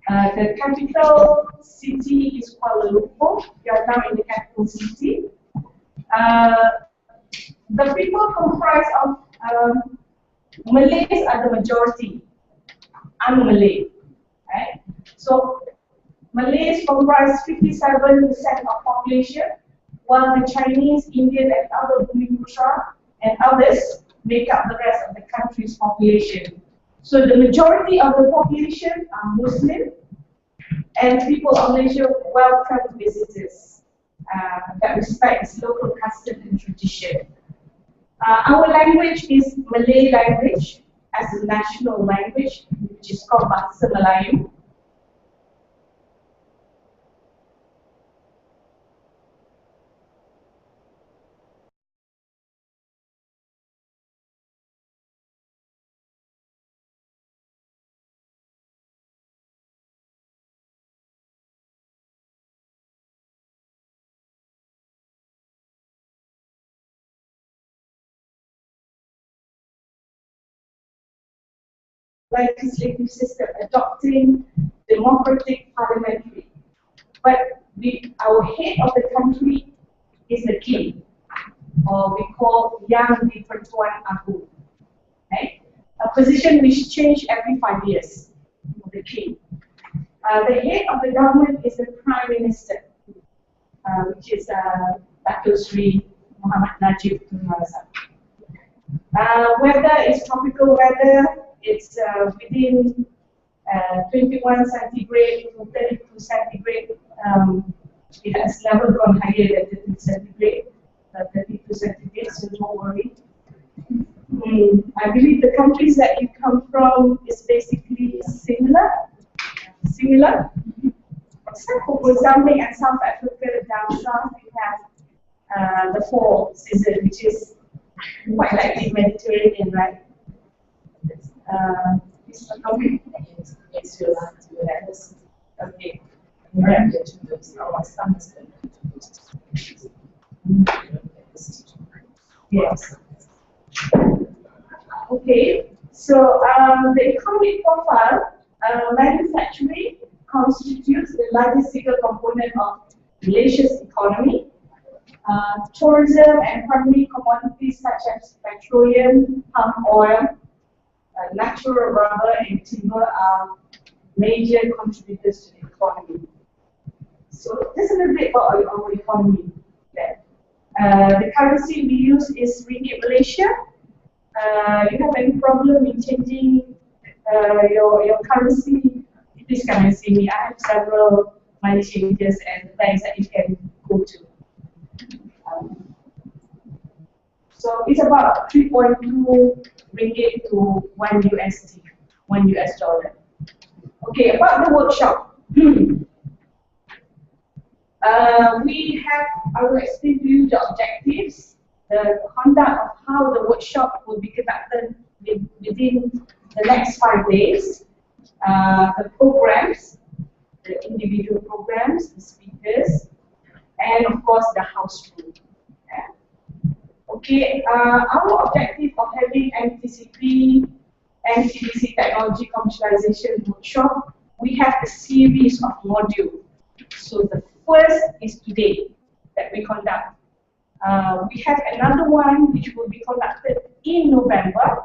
The capital city is Kuala Lumpur. We are now in the capital city. The people comprised of Malays are the majority. I'm Malay, right? So Malays comprise 57% of population, while the Chinese, Indian, and other Bhumi-Putra and others make up the rest of the country's population. So the majority of the population are Muslim, and people of Malaysia welcome visitors that respect its local custom and tradition. Our language is Malay language as a national language, which is called Bahasa Melayu. Legislative system adopting democratic parliamentary. But our head of the country is the king, or we call Yang di-Pertuan Agong. Right? A position which changes every 5 years, the king. The head of the government is the prime minister, which is Dato' Sri Muhammad Najib Tun Razak. Weather is tropical weather. It's within 21 centigrade to 32 centigrade. It has never gone higher than 30 centigrade, 32 centigrade, so don't worry. I believe the countries that you come from is basically similar. Except for Mozambique and South Africa, down south we have the fall season, which is quite likely Mediterranean, right? Is the topic? Yes, you're right. Yes. Okay. Right. Our sons. Yes. Okay. So the economic profile, manufacturing constitutes the largest single component of Malaysia's economy. Tourism and primary commodities such as petroleum, palm oil, natural rubber, and timber are major contributors to the economy. So just a little bit about our economy. The currency we use is ringgit Malaysia. You have any problem in changing your currency? Please come and see me. I have several money changers and banks that you can go to. So it's about 3.2 ringgit to 1 USD, 1 US dollar. Okay, about the workshop. I will explain to you the objectives, the conduct of how the workshop will be conducted within the next 5 days, the programs, the individual programs, the speakers, and of course the house rule. Okay, our objective of having MTCP-MTDC technology commercialization workshop, we have a series of modules. So the first is today that we conduct. We have another one which will be conducted in November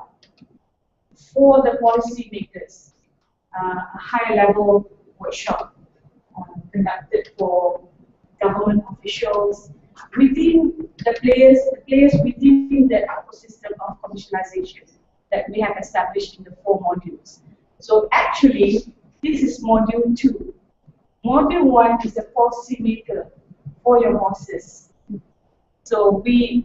for the policy makers, a high-level workshop conducted for government officials within the players within the ecosystem of commercialization that we have established in the 4 modules. So actually, this is module 2. Module 1 is the policy maker for your bosses. So we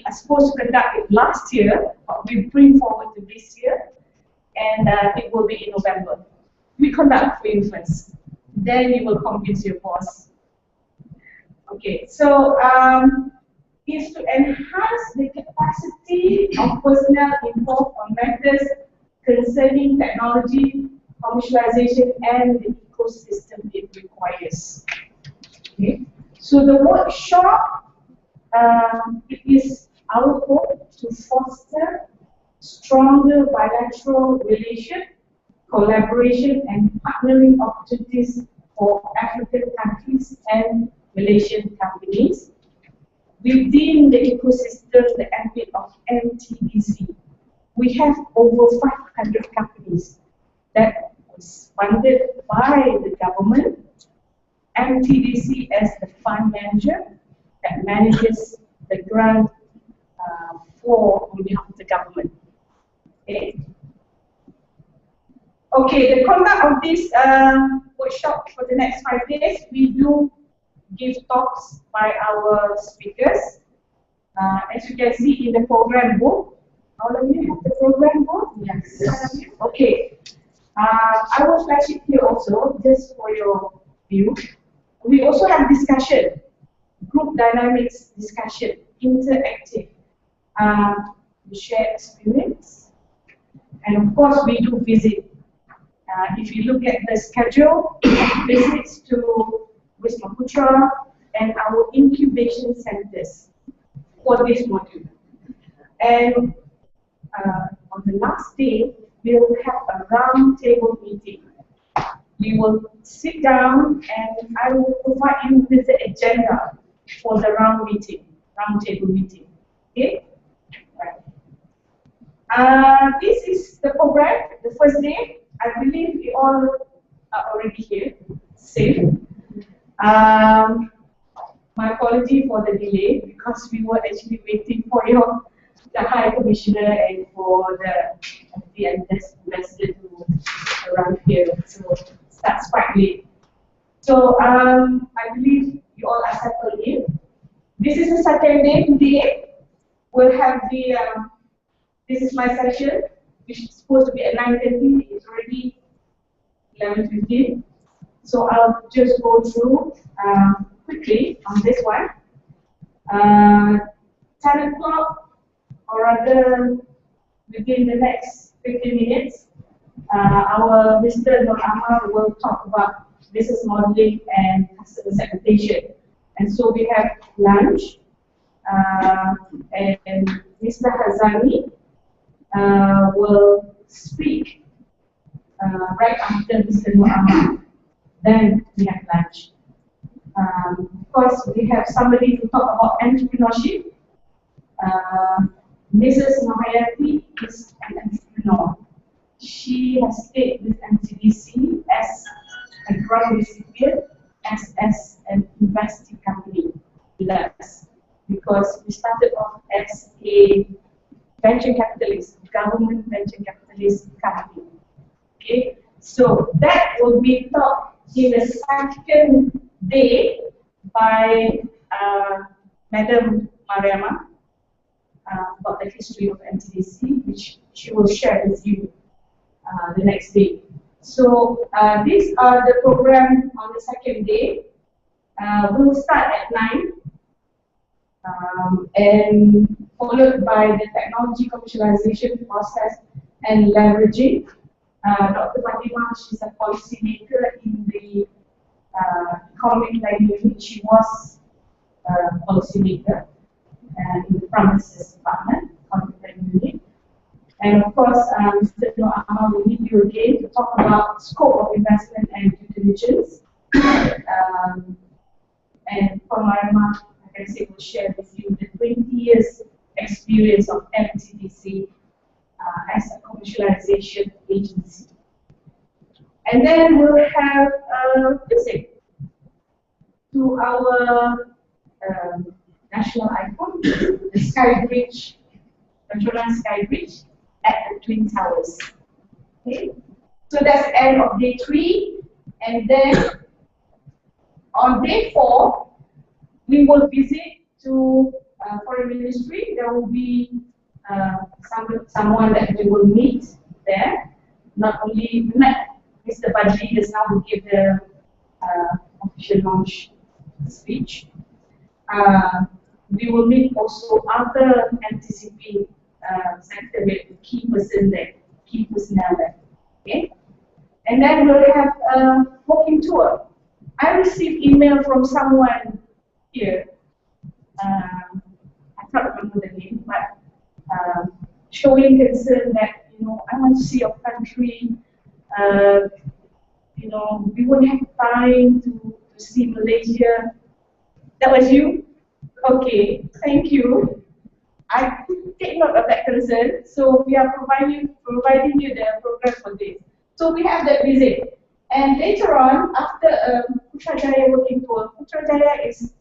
are supposed to conduct it last year, but we bring forward to this year, and it will be in November. We conduct for you first, then you will convince your boss. Okay, so is to enhance the capacity of personnel involved on matters concerning technology, commercialization, and the ecosystem it requires. Okay, so the workshop, it is our hope to foster stronger bilateral relation, collaboration, and partnering opportunities for African countries and Malaysian companies within the ecosystem, the ambit of MTDC. We have over 500 companies that was funded by the government, MTDC as the fund manager that manages the grant for the government. Okay. Okay, the conduct of this workshop for the next 5 days, we do give talks by our speakers. As you can see in the program book, all of you have the program book? Yes. Okay. I will flash it here also, just for your view. We also have discussion, group dynamics discussion, interactive. We share experience, and of course we do visit. If you look at the schedule, visits to Wisma Putra and our incubation centers for this module. And on the last day, we will have a round table meeting. We will sit down and I will provide you with the agenda for the round table meeting. Okay? Right. This is the program, the first day. I believe you all are already here, safe. My apology for the delay because we were actually waiting for the High Commissioner and for the ambassador to arrive here. So that's quite late. So I believe you all are settled in. This is the second day today. We'll have the this is my session, which is supposed to be at 9:30. It's already 11:15. So I'll just go through quickly on this one. 10 o'clock, or rather within the next 15 minutes, our Mr. Nur Amal will talk about business modeling and customer segmentation. And so we have lunch, and Mr. Hazani will speak right after Mr. Nur Amal. Then we have lunch. Of course, we have somebody to talk about entrepreneurship. Mrs. Mahayati is an entrepreneur. She has stayed with MTDC as a grant recipient, as an investing company with us, because we started off as a venture capitalist, government venture capitalist company. Okay, so that will be taught in the second day by Madam Mariama about the history of MTDC, which she will share with you the next day. So these are the program on the second day. We'll start at 9 and followed by the technology commercialization process and leveraging. Dr. Fatima, she's a policymaker in the economic planning unit. She was a policymaker in the premises department, economic planning unit. And of course, Mr. Nur Amal will meet you again to talk about scope of investment and due diligence. And for Marima, like I said, will share with you the 20 years experience of MTDC as a commercialization agency. And then we'll have a visit to our national icon, the Sky Bridge, Petronas Sky Bridge at the Twin Towers. Okay, so that's the end of day 3, and then on day 4, we will visit to Foreign Ministry. There will be someone that we will meet there. Not only Mr. Badri just now will give the official launch speech. We will meet also other MTCP secretariat key personnel there. Okay, and then we'll have a walking tour. I received email from someone here. I can't remember the name, but showing concern that, you know, I want to see your country. You know, we won't have time to see Malaysia. That was you? Okay, thank you. I take note of that concern. So we are providing you the program for this. So we have that visit. And later on, after Putrajaya working tour, Putrajaya is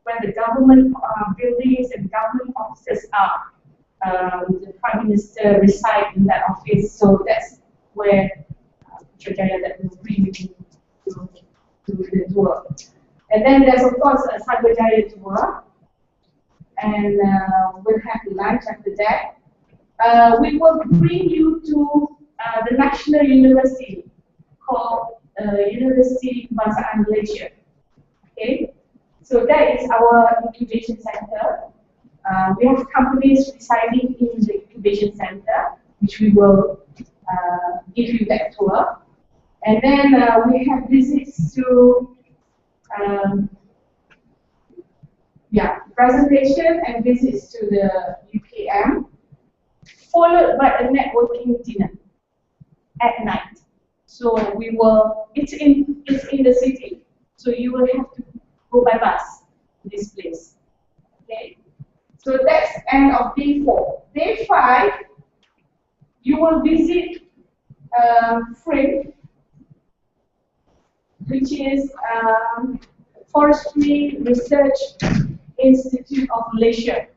where the government buildings and government offices are. The Prime Minister resides in that office, so that's where Putrajaya that will bring you to the tour. And then there's of course a Sarvajaya tour, and we'll have lunch after that. We will bring you to the National University called University Kebangsaan Malaysia. Okay, so that is our incubation center. We have companies residing in the incubation center, which we will give you that tour. And then we have visits to presentation and visits to the UKM, followed by a networking dinner at night. So we will, it's in the city, so you will have to go by bus to this place. Okay, so that's end of day 4. Day 5, you will visit FRIM, which is Forestry Research Institute of Malaysia.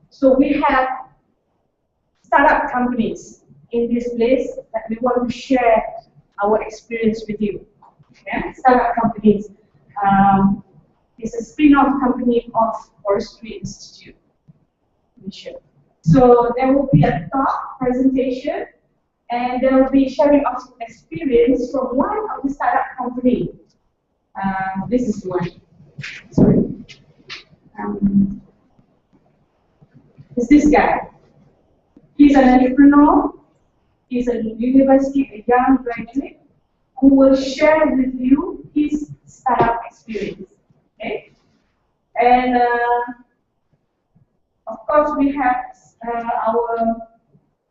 So we have startup companies in this place that we want to share our experience with you. Okay? Startup companies. It's a spin-off company of Forestry Institute. So there will be a talk presentation, and there will be sharing of experience from one of the startup company. This is one. Sorry. is this guy. He's an entrepreneur. He's a university, a young graduate, who will share with you his startup experience. Okay? And of course, we have our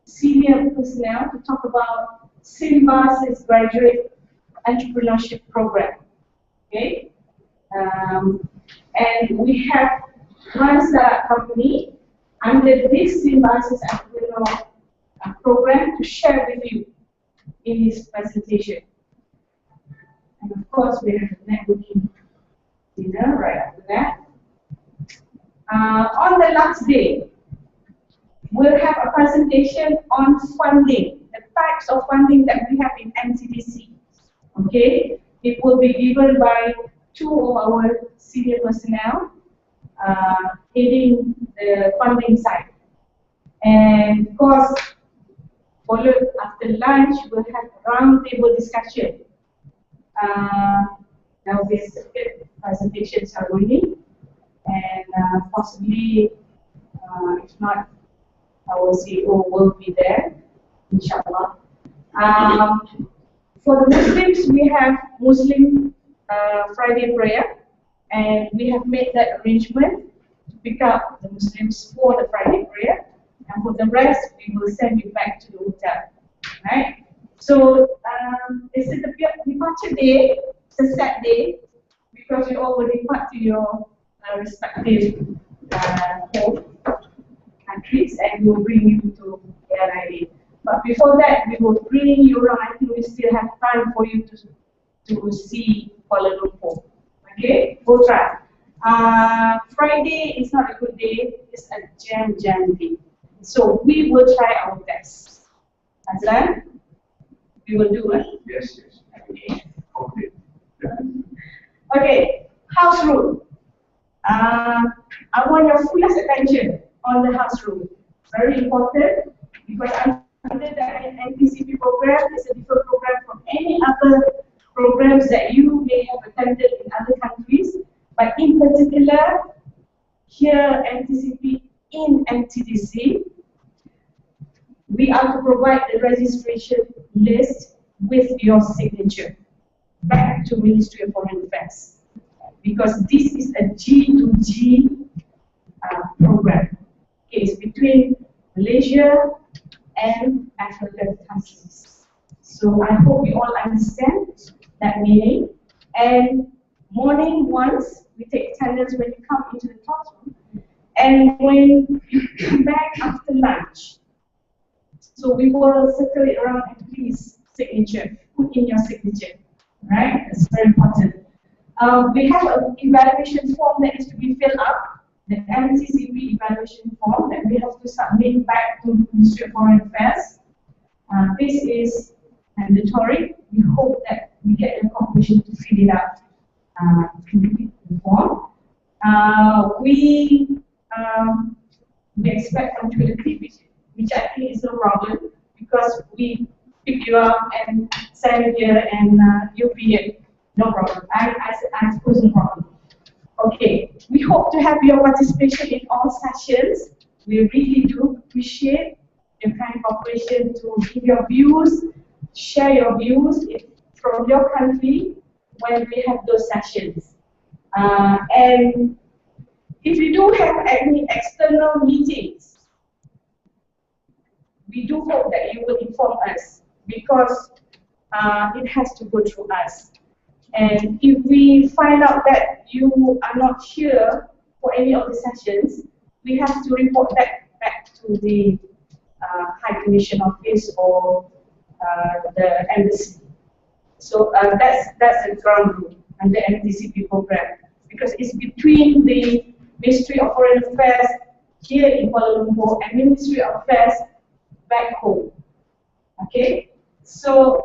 senior personnel to talk about COMESA's graduate entrepreneurship program. Okay? And we have one startup company under this COMESA's entrepreneurial program to share with you in this presentation. And of course, we have a networking dinner right after that. On the last day, we'll have a presentation on funding, the types of funding that we have in MTDC. Okay, it will be given by two of our senior personnel heading the funding side. And of course, followed after lunch, we'll have a roundtable discussion. There will be a second presentation ceremony, and possibly, if not, our CEO will be there, inshallah. For the Muslims, we have Muslim Friday prayer, and we have made that arrangement to pick up the Muslims for the Friday prayer, and for the rest, we will send you back to the hotel. Right? So, this is the departure day. It's a sad day because you all will depart to your respective home countries, and we will bring you to ARIA. But before that, we will bring you around. I think we still have time for you to see Kuala Lumpur. Okay, we'll try. Friday is not a good day. It's a jam day. So we will try our best. Azlan, we will do it. Yes, yes. Okay. Okay. Okay, house rule. I want your fullest attention on the house rule. Very important because under the MTCP program is a different program from any other programs that you may have attended in other countries. But in particular, here MTCP in MTDC, we are to provide the registration list with your signature back to Ministry of Foreign Affairs, because this is a G2G program. Okay, it's between Malaysia and African countries. So I hope you all understand that meaning. And morning once, we take attendance when you come into the classroom, and when you come back after lunch. So we will circle it around and please signature, put in your signature, right? That's very important. We have an evaluation form that is to be filled up, the MTCP evaluation form that we have to submit back to the Ministry of Foreign Affairs. This is mandatory. We hope that we get the confirmation to fill it out, complete the form. We expect punctuality, which I think is no problem because we pick you up and send you here and you'll be here. No problem. I suppose no problem. Okay. We hope to have your participation in all sessions. We really do appreciate your kind cooperation to give your views, share your views from your country when we have those sessions. And if you do have any external meetings, we do hope that you will inform us because it has to go through us. And if we find out that you are not here for any of the sessions, we have to report that back to the High Commission Office or the embassy. So that's the ground rule under MTCP program, because it's between the Ministry of Foreign Affairs here in Kuala Lumpur and Ministry of Affairs back home. Okay, so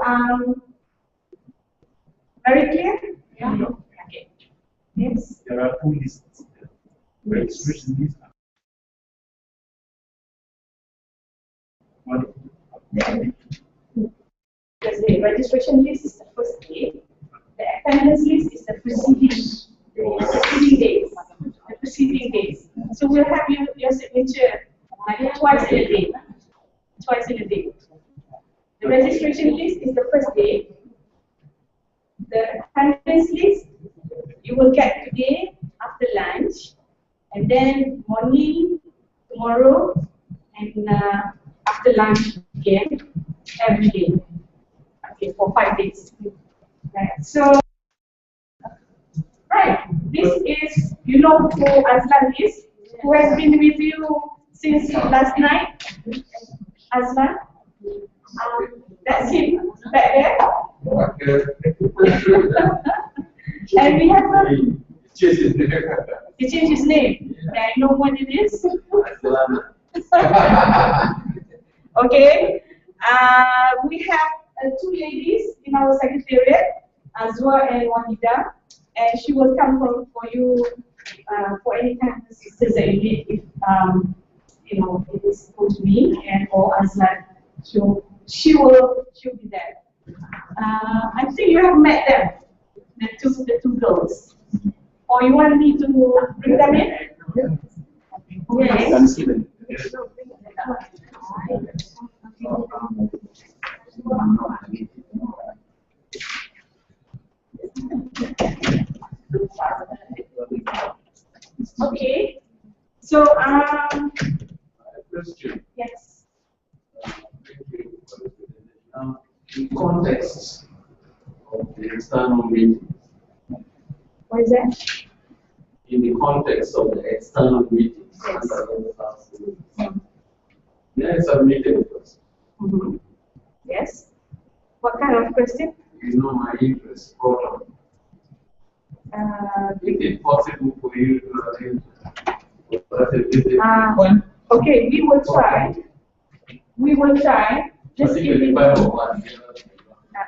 very clear? Yeah. Okay. Yes. There are two lists. Registration list. One. The registration list is the first day. The attendance list is the preceding days. The preceding days. So we'll have your signature twice in a day. Twice in a day. The registration list is the first day. The attendance list you will get today after lunch, and then morning tomorrow, and after lunch again every day. Okay, for 5 days. Right. So, right. This is, you know who Azlan is, who has been with you since last night. Azlan. That's him back there. And we have he changed his name. May I know what it is? Okay. We have two ladies in our secretariat, Azwa and Wahida, and she will come for you for any kind of assistance that you need. If you know, it is to me and or Azlan. So she'll be there. I think you have met them, the two girls. Or you want me to bring them in? Yes. Can see them. Okay. So Question. yes. In context of the external meeting, What is that? in the context of the external meetings, Yes. there is a meeting first. Mm-hmm. Yes. What kind of question? You know my interest program. Is it possible for you to arrange for a visit? Okay, we will try. We will try. Just give it.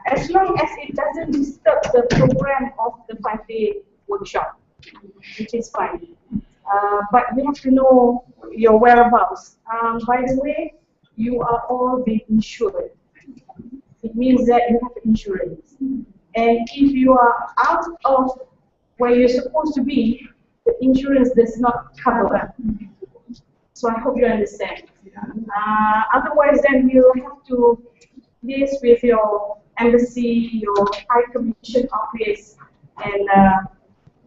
As long as it doesn't disturb the program of the 5-day workshop, which is fine. But we have to know your whereabouts. By the way, you are all being insured. It means that you have insurance. And if you are out of where you're supposed to be, the insurance does not cover that. So I hope you understand. Otherwise, then we'll have to liaise with your embassy, your high commission office, and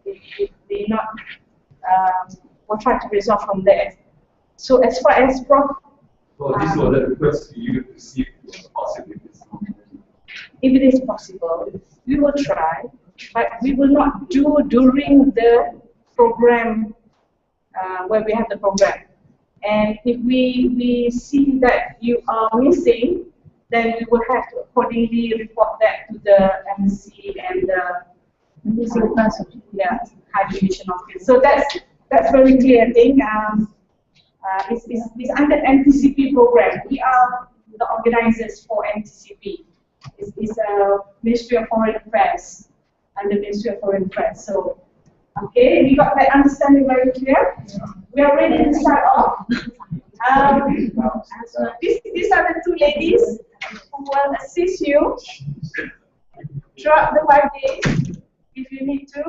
they not we'll try to resolve from there. So as far as So this was a request for you to see if it's possible. if it is possible, we will try, but we will not do during the program where we have the program. And if we see that you are missing, then we will have to accordingly report that to the embassy and the high commission office. So that's very clear. I think it's under MTCP program. We are the organizers for MTCP. It's a Ministry of Foreign Affairs, under Ministry of Foreign Affairs. So, okay, we got that understanding very clear. We are ready to start off. These are the two ladies who will assist you throughout the 5 days, if you need to.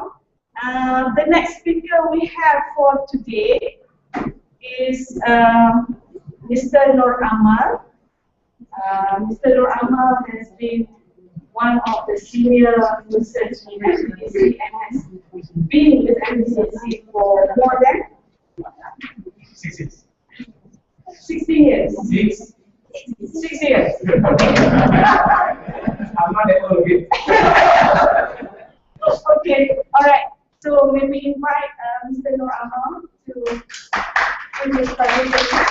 The next speaker we have for today is Mr. Nur Amal. Mr. Nur Amal has been one of the senior research in MTC and has been with MTC for more than 16 years. 6 years. I'm not able to get. Okay, all right. So may we invite Mr. Nur Amal to do his presentation.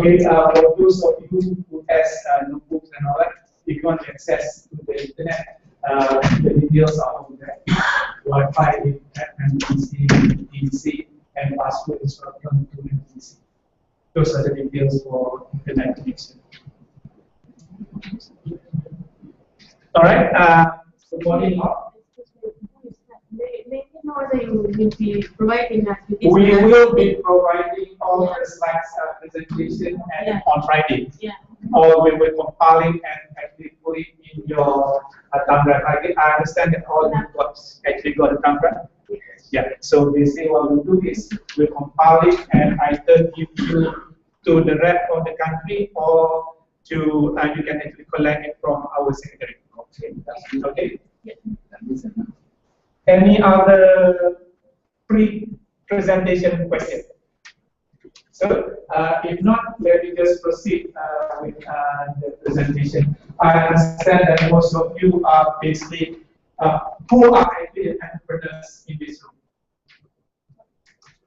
Okay, for those of you who has notebooks and all that, if you want to access to the internet, the details are over there. Wi-Fi, MTCP-MTDC, and password is welcome to MTC. Those are the details for internet connection. All right. So body up. May I know whether you will be providing us with this? We will be providing all the slides presentation and on Friday. Yeah. Or we will compiling and actually put it in your thumb drive. I understand that all you got actually got a thumb drive. Yeah. So they say, well, we'll do this. We'll compile it and either give you to the rest of the country or to you can actually collect it from our secretary. Okay. Okay. Yeah. Any other pre-presentation question? So, if not, let me just proceed with the presentation. I understand that most of you are basically who are actually entrepreneurs in this room.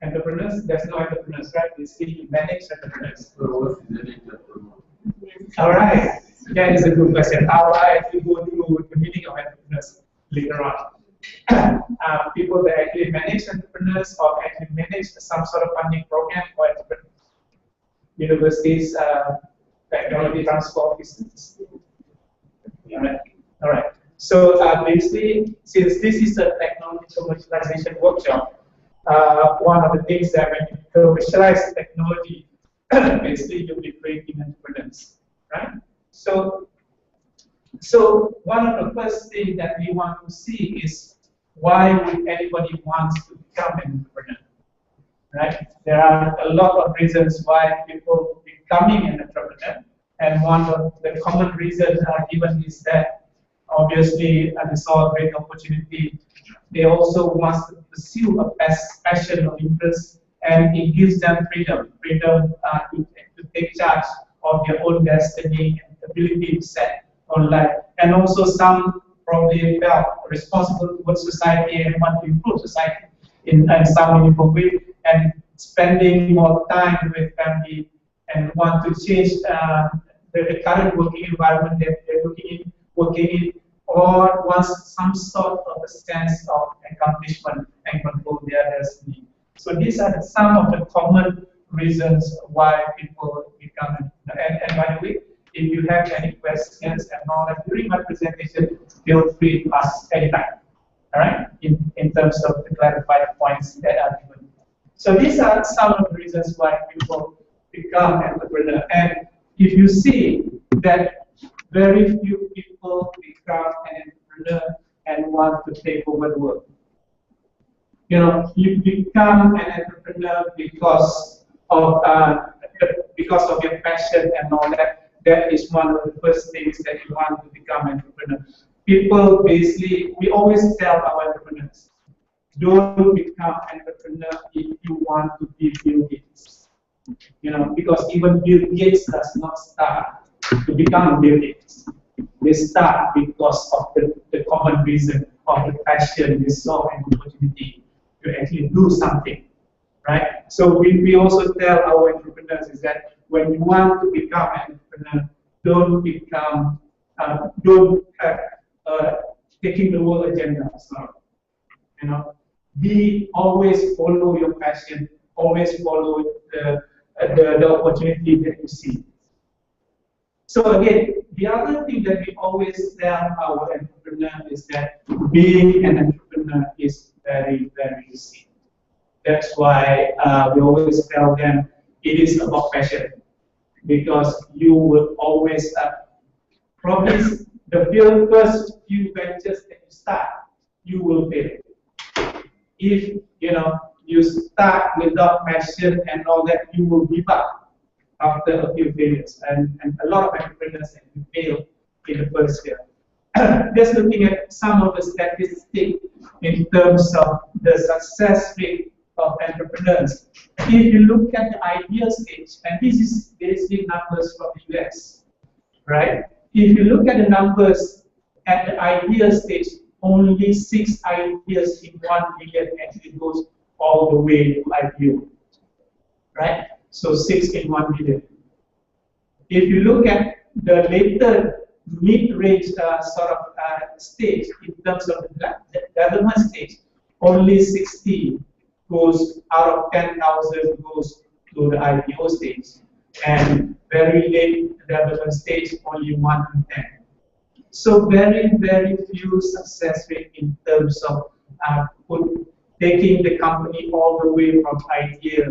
Entrepreneurs, there's no entrepreneurs, right? Basically, you manage entrepreneurs. All right, that is a good question. I'll actually go through the meaning of entrepreneurs later on. People that actually manage entrepreneurs or actually manage some sort of funding program for entrepreneurs. Universities, technology transfer offices. All right. So basically, since this is a technology commercialization workshop, one of the things that when you commercialize technology, basically you'll be creating entrepreneurs, right? So one of the first things that we want to see is why would anybody want to become an entrepreneur, right? There are a lot of reasons why people becoming an entrepreneur, and one of the common reasons given is that obviously they saw a great opportunity. They also want to pursue a passion or interest, and it gives them freedom to take charge of their own destiny and ability to set on life. And also some probably felt responsible towards society and want to improve society in some meaningful way, and spending more time with family and want to change the current working environment that they're working in, or wants some sort of a sense of accomplishment and control their destiny. So these are some of the common reasons why people become and by the way, if you have any questions and knowledge during my presentation, feel free to ask anytime. All right, in terms of the clarified points that are given. So these are some of the reasons why people become entrepreneur. And if you see that very few people become an entrepreneur and want to take over the world. You become an entrepreneur because of your passion and all that. That is one of the first things that you want to become an entrepreneur. People basically, we always tell our entrepreneurs, don't become an entrepreneur if you want to be Bill Gates. Because even Bill Gates does not start to become Bill Gates. They start because of the common reason of the passion they saw an opportunity to actually do something, right? So we also tell our entrepreneurs is that when you want to become an entrepreneur, don't have taking the world agenda. So, always follow your passion, always follow the opportunity that you see. So again, the other thing that we always tell our entrepreneurs is that being an entrepreneur is very, very easy. That's why we always tell them it is about passion, because you will always probably the first few ventures that you start, you will fail. If you start without passion and all that, you will give up after a few failures, and a lot of entrepreneurs fail in the first year. Just looking at some of the statistics in terms of the success rate of entrepreneurs. If you look at the idea stage, and this is basically numbers from the US, right? If you look at the numbers at the idea stage, only 6 ideas in 1 million actually goes all the way to IPO, right? So 6 in 1 million. if you look at the later mid-range sort of stage in terms of the development stage, only 60 goes out of 10,000 goes to the IPO stage, and very late development stage, only 1 in 10. So very few success rate in terms of taking the company all the way from idea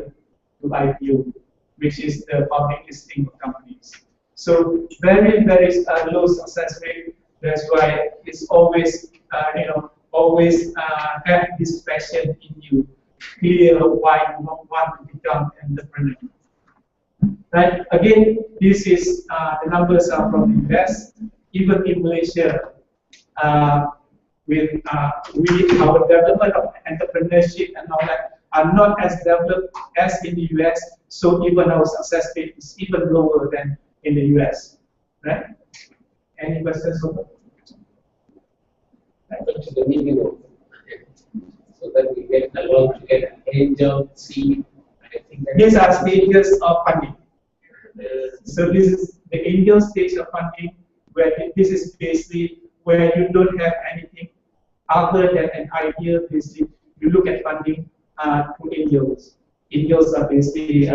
to IPO, which is the public listing of companies. So very low success rate. That's why it's always always have this passion in you, clear why you want to become an entrepreneur. Right? Again, this is the numbers are from the US. Even in Malaysia, with our development of entrepreneurship and all that are not as developed as in the US. So even our success rate is even lower than in the US. Right? Any questions over? To the minimum, so that we get along to get angel, seed. I think These are stages of funding. So this is the angel stage of funding, where this is basically where you don't have anything other than an idea. Basically, you look at funding through angels. Angels are basically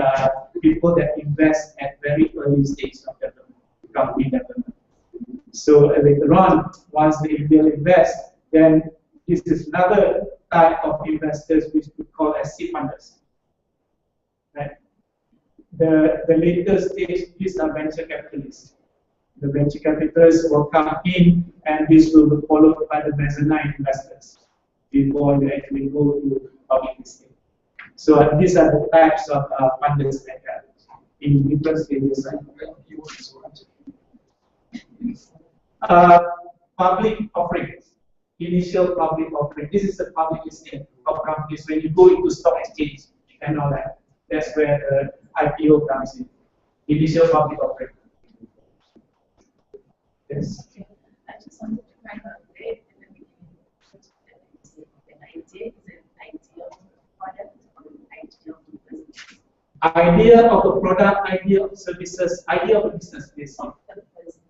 people that invest at very early stage of development, company development. So later on, once the angel invest, then this is another type of investors which we call as seed funders. Right? The later stage, these are venture capitalists. The venture capitalists will come in, and this will be followed by the mezzanine investors before you actually go to public listing. So these are the types of funders that have in different stages. Public offerings, initial public offering. This is the public listing of companies when you go into stock exchange and all that. That's where the IPO comes in. Initial public offering. Yes. I just wanted to find out where in the beginning an idea is an idea of a product or an idea of a business. Idea of a product, idea of services, idea of a business based on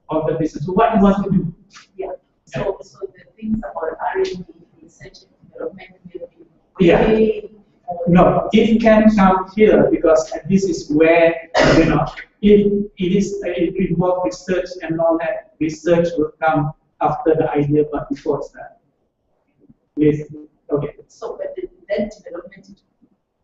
of the business. So what you want to do? Yeah. So the things about R&D, research and development will be Yeah. No, it can come here because this is where, if it involves research and all that, research will come after the idea but before it's done. Yes. Okay. So, but then development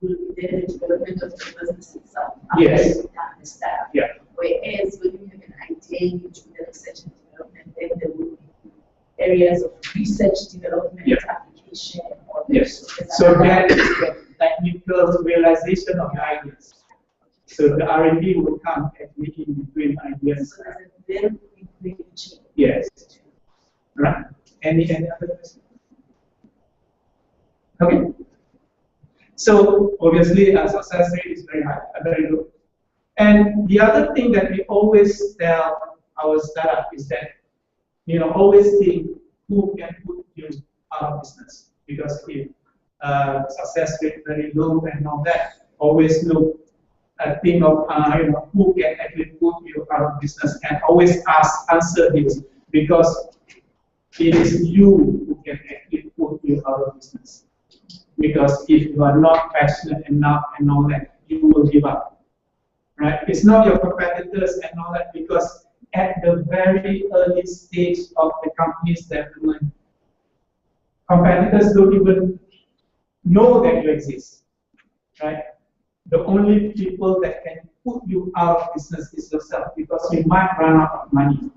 will be there, the development of the business itself. Yes. The staff. Yeah. Whereas when you have an idea, you do the research and development, then there will be areas of research, development, application, or yes. So that is the technical realization of the ideas. So the R&D will come actually in between ideas. So there's a very quick change. Yes. Right. Any other questions? Okay. So obviously our success rate is very high, very low. And the other thing that we always tell our startup is that, always think who can put you out of business. Because if success rate very low and all that, always look think of who can actually put you out of business, and always answer this, because it is you who can actually put you out of business. Because if you are not passionate enough and all that, you will give up. Right? It's not your competitors and all that, because at the very early stage of the company's development, competitors don't even know that you exist. Right? The only people that can put you out of business is yourself, because you might run out of money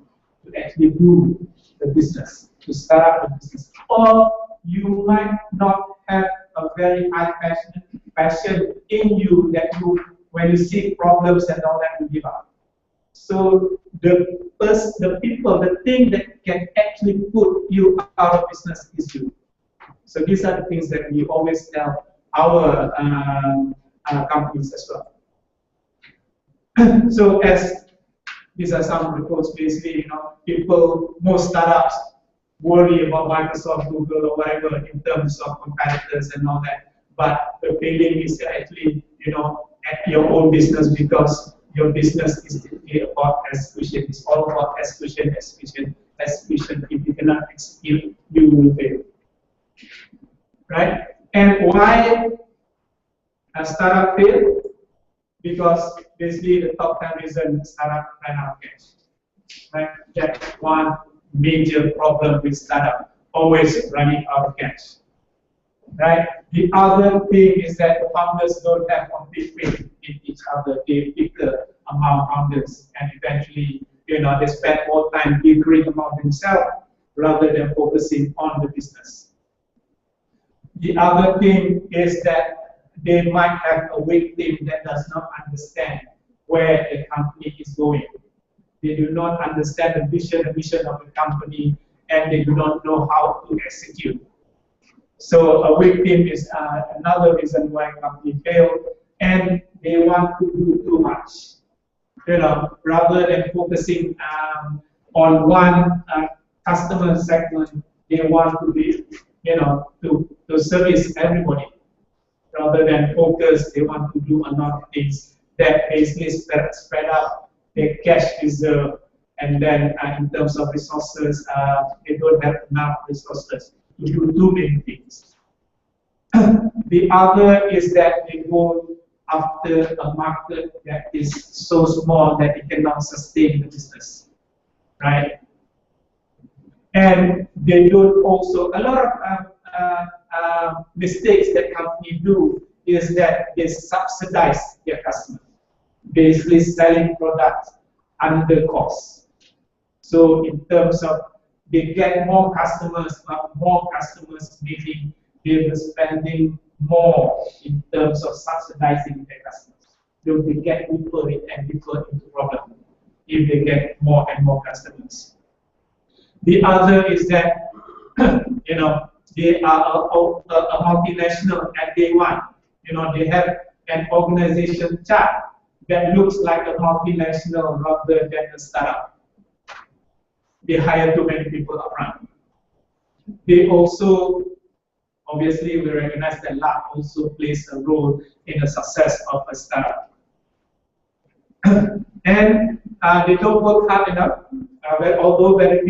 to actually do the business, to start up the business, or you might not have a very high passion in you that you, when you see problems and all that, you give up. So the thing that can actually put you out of business is you. So these are the things that we always tell our companies as well. So as these are some of the quotes, basically, most startups worry about Microsoft, Google, or whatever in terms of competitors and all that. But the failing is actually, at your own business, because your business is simply about execution. It's all about execution, execution, execution. If you cannot execute, you will fail. Right? And why a startup fail? Because basically the top 10 reason startup ran out of cash. Right? That's one major problem with startup, always running out of cash. Right? The other thing is that the founders don't have complete faith in each other. They bicker among founders, and eventually, they spend more time bickering among themselves rather than focusing on the business. The other thing is that they might have a weak team that does not understand where the company is going. They do not understand the vision of the company, and they do not know how to execute. So a weak team is another reason why companies fail, and they want to do too much. Rather than focusing on one customer segment, they want to be, to service everybody. Rather than focus, they want to do a lot of things that basically spread out their cash reserve, and then in terms of resources, they don't have enough resources to do too many things. The other is that they go after a market that is so small that it cannot sustain the business, right? And they do also, a lot of mistakes that companies do is that they subsidize their customers, basically selling products under cost. So in terms of they get more customers, but more customers meaning they were spending more in terms of subsidizing their customers. So they get deeper and deeper into problem if they get more and more customers. The other is that they are a multinational at day one. They have an organization chart that looks like a multinational rather than a startup. They hire too many people upfront. They also, obviously, we recognize that luck also plays a role in the success of a startup. And they don't work hard enough. Although very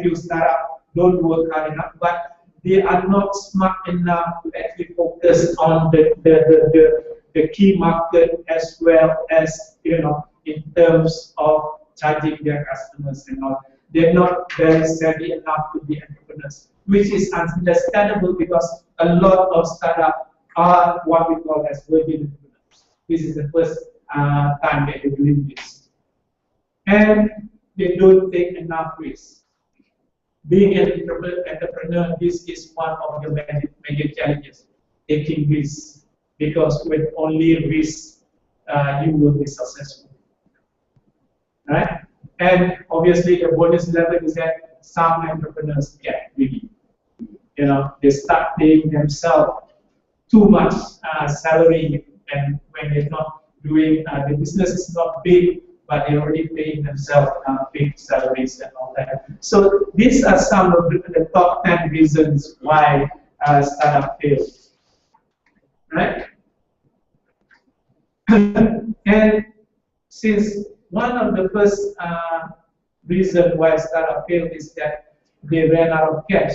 few startups don't work hard enough, but they are not smart enough to actually focus on the key market as well as in terms of charging their customers and all. They're not very savvy enough to be entrepreneurs, which is understandable because a lot of startups are what we call as virgin entrepreneurs. This is the first time that they're doing this. And they don't take enough risks. Being an entrepreneur, this is one of the major challenges, taking risks, because with only risks, you will be successful. Right? And obviously, the bonus level is that some entrepreneurs get greedy. They start paying themselves too much salary, and when they're not doing, the business is not big, but they're already paying themselves big salaries and all that. So these are some of the top 10 reasons why startup fails. Right? And since one of the first reasons why startup failed is that they ran out of cash,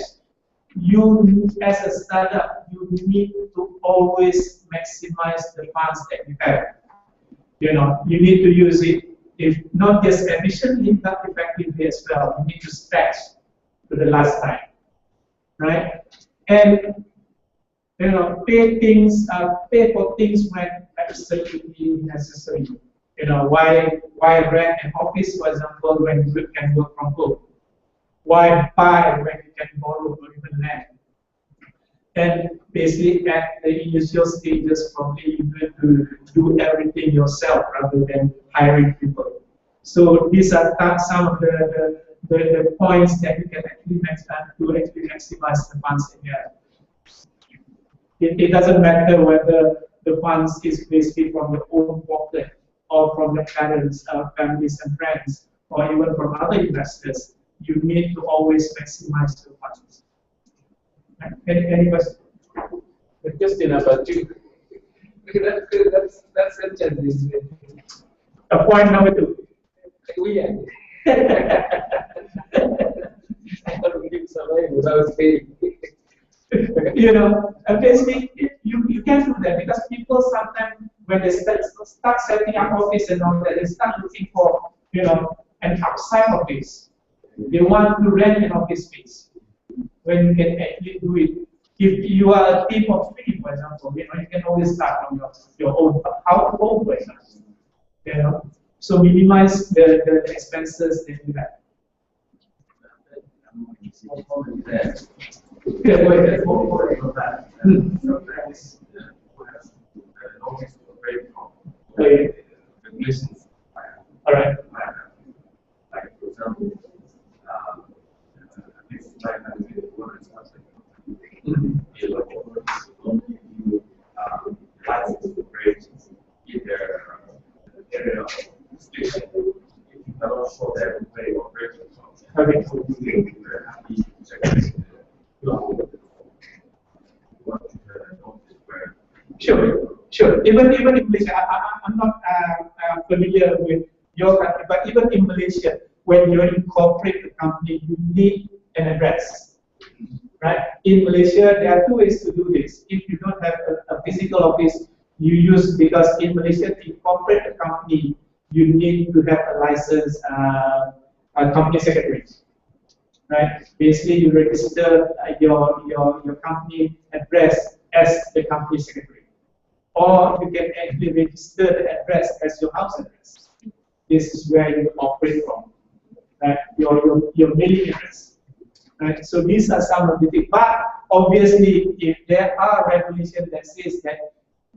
you, as a startup, you need to always maximize the funds that you have. You need to use it, if not just efficiently, but effectively as well. You need to stretch to the last time, right? And pay for things when absolutely necessary. Why rent an office, for example, when you can work from home? Why buy when you can borrow or even lend? And basically, at the initial stages, probably you need to do everything yourself rather than hiring people. So these are some of the points that you can actually maximize the funds in here. It doesn't matter whether the funds is basically from your own pocket or from the parents, families and friends, or even from other investors. You need to always maximize the funds. Any questions? The question about you. That's interesting. Point number 2. Weird. I don't think survive without paying. Basically, you can do that because people sometimes, when they start setting up office and all that, they start looking for, an outside office. They want to rent an office space when you can actually do it. If you are a team of 3, for example, you can always start from your own household, for example. So minimize the expenses that you have. Yeah, go ahead. Sometimes regulations. All right. Like, for example, this 900 words, license to operate in their area of station. If you cannot show that way operating, we're happy to check Sure. Even in Malaysia, I'm not familiar with your country, but even in Malaysia, when you incorporate a company, you need an address, right? In Malaysia, there are 2 ways to do this. If you don't have a physical office, you use, because in Malaysia, to incorporate a company, you need to have a license, a company secretary, right? Basically, you register your company address as the company secretary. Or you can actually register the address as your house address. This is where you operate from, right? Your mailing address, right? So these are some of the things. But obviously, if there are regulations that says that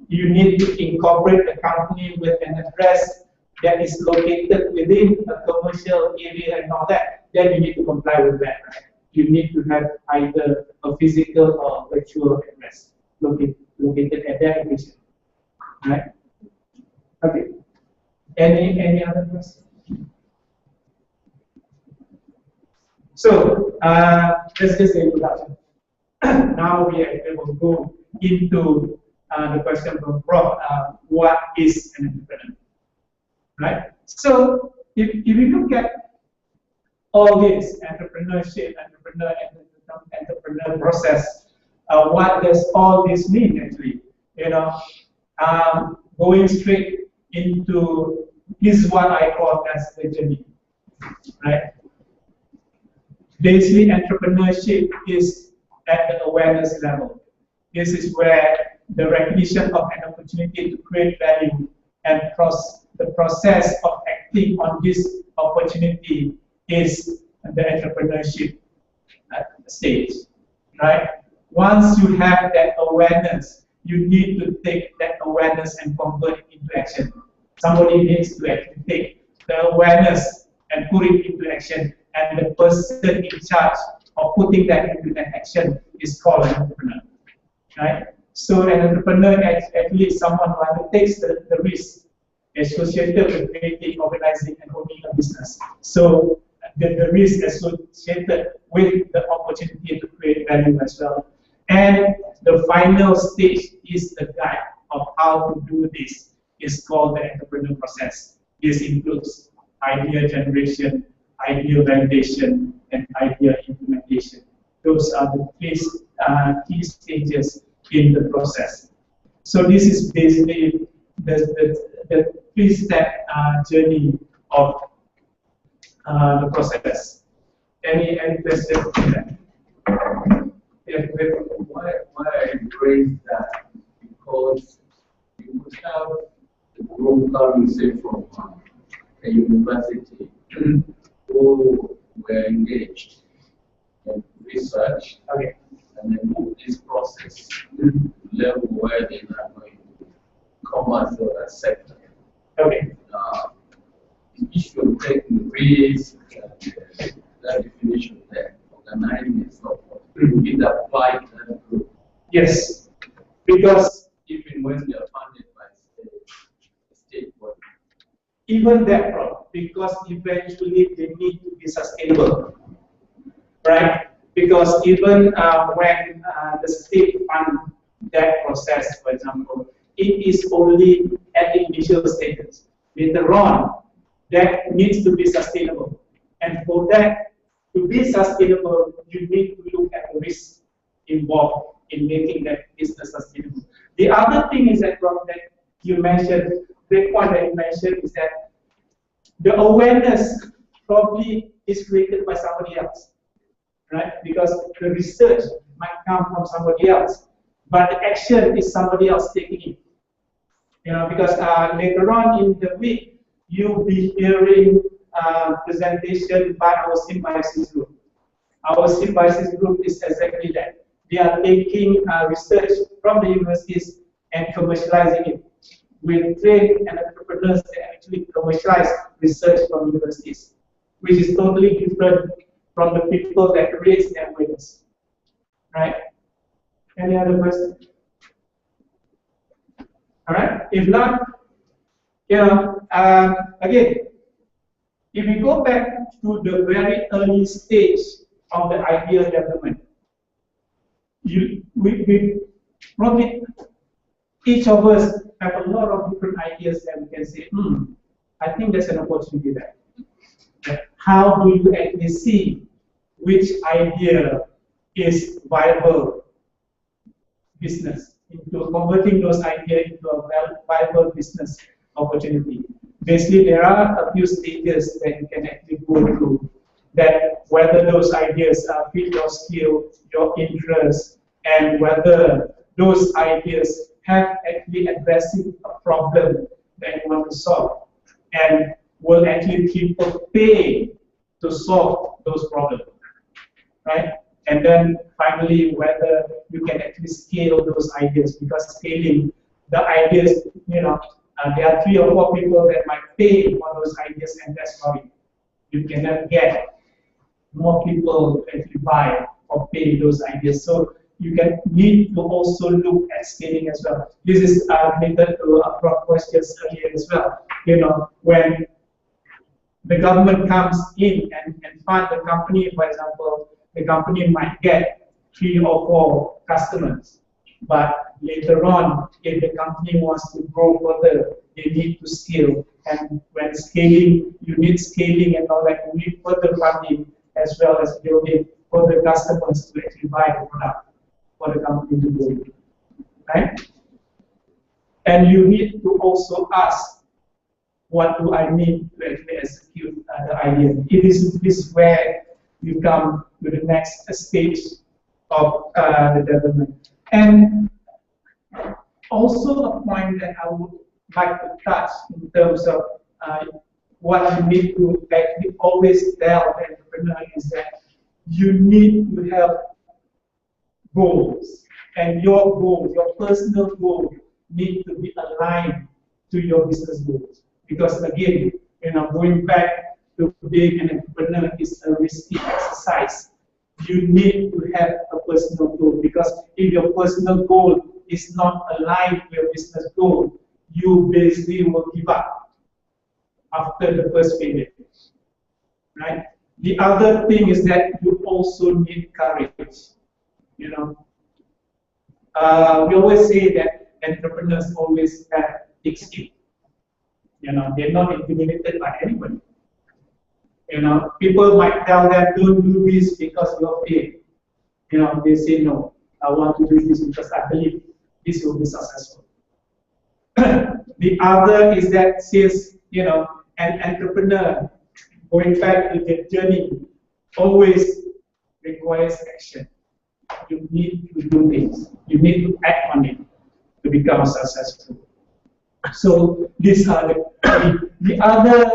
you need to incorporate the company with an address that is located within a commercial area and all that, then you need to comply with that, right? You need to have either a physical or virtual address located at that location. Right? Okay. Any other questions? So this is the introduction. Now we will go into the question from Prof. What is an entrepreneur? Right? So if you look at all this entrepreneurship, entrepreneur process, what does all this mean actually? Going straight into is what I call as the journey, right? Basically, entrepreneurship is at the awareness level. This is where the recognition of an opportunity to create value and the process of acting on this opportunity is the entrepreneurship stage, right? Once you have that awareness, you need to take that awareness and convert it into action. Somebody needs to actually take the awareness and put it into action, and the person in charge of putting that into action is called an entrepreneur, right? So an entrepreneur actually is someone who takes the risk associated with creating, organizing, and owning a business. So the risk associated with the opportunity to create value as well. And the final stage is the guide of how to do this. Is called the entrepreneur process. This includes idea generation, idea validation, and idea implementation. Those are the 3 key stages in the process. So this is basically the 3-step journey of the process. Any questions on that? Why I raise that? Because you would have the group coming, say, from a university who were engaged in research, okay, and then move this process to level where they are going to commercial sector. Okay. The issue of taking risk, that definition there, organizing and so forth, it applied to that group. Yes, because even when they are funded by state body. Even that, because eventually they need to be sustainable, right? Because even when the state fund that process, for example, it is only at the initial stages. later on, that needs to be sustainable. And for that to be sustainable, you need to look at the risk involved in making that business sustainable. The other thing is that, Rob, that you mentioned, the point that you mentioned is that the awareness probably is created by somebody else, right? Because the research might come from somebody else, but the action is somebody else taking it. You know, because later on in the week, you'll be hearing presentation by our symbiosis group. Our symbiosis group is exactly that. They are taking research from the universities and commercializing it. We train entrepreneurs that actually commercialize research from universities, which is totally different from the people that raise their awareness. Right? Any other questions? All right. If not, you know, again, if we go back to the very early stage of the idea development, we probably each of us have a lot of different ideas that we can say, I think there's an opportunity there. How do you actually see which idea is viable business, into converting those ideas into a viable business opportunity? Basically, there are a few stages that you can actually go through, that whether those ideas fit your skill, your interest, and whether those ideas have actually addressing a problem that you want to solve, and will actually people pay to solve those problems, right? And then finally, whether you can actually scale those ideas, because scaling the ideas, you know, there are 3 or 4 people that might pay for those ideas, and that's how you cannot get more people to actually buy or pay those ideas. So you can need to also look at scaling as well. This is related to questions earlier as well. You know, when the government comes in and fund the company, for example, the company might get 3 or 4 customers. But later on, if the company wants to grow further, they need to scale. And when scaling, you need scaling and all that. You need further funding as well as building further customers to actually buy the product for the company to grow. Right? And you need to also ask, what do I need to actually execute the idea? This is where you come to the next stage of the development. And also a point that I would like to touch in terms of what you need to actually always tell the entrepreneur is that you need to have goals, and your goals, your personal goals, need to be aligned to your business goals. Because again, you know, going back to being an entrepreneur is a risky exercise. You need to have a personal goal, because if your personal goal is not aligned with your business goal, you basically will give up after the first failure. Right? The other thing is that you also need courage. You know, we always say that entrepreneurs always have thick skin. You know, they're not intimidated by anybody. You know, people might tell them, don't do this because you're paid. You know, they say, no, I want to do this because I believe this will be successful. The other is that since, you know, an entrepreneur going back to their journey always requires action. You need to do things. You need to act on it to become successful. So these are the other,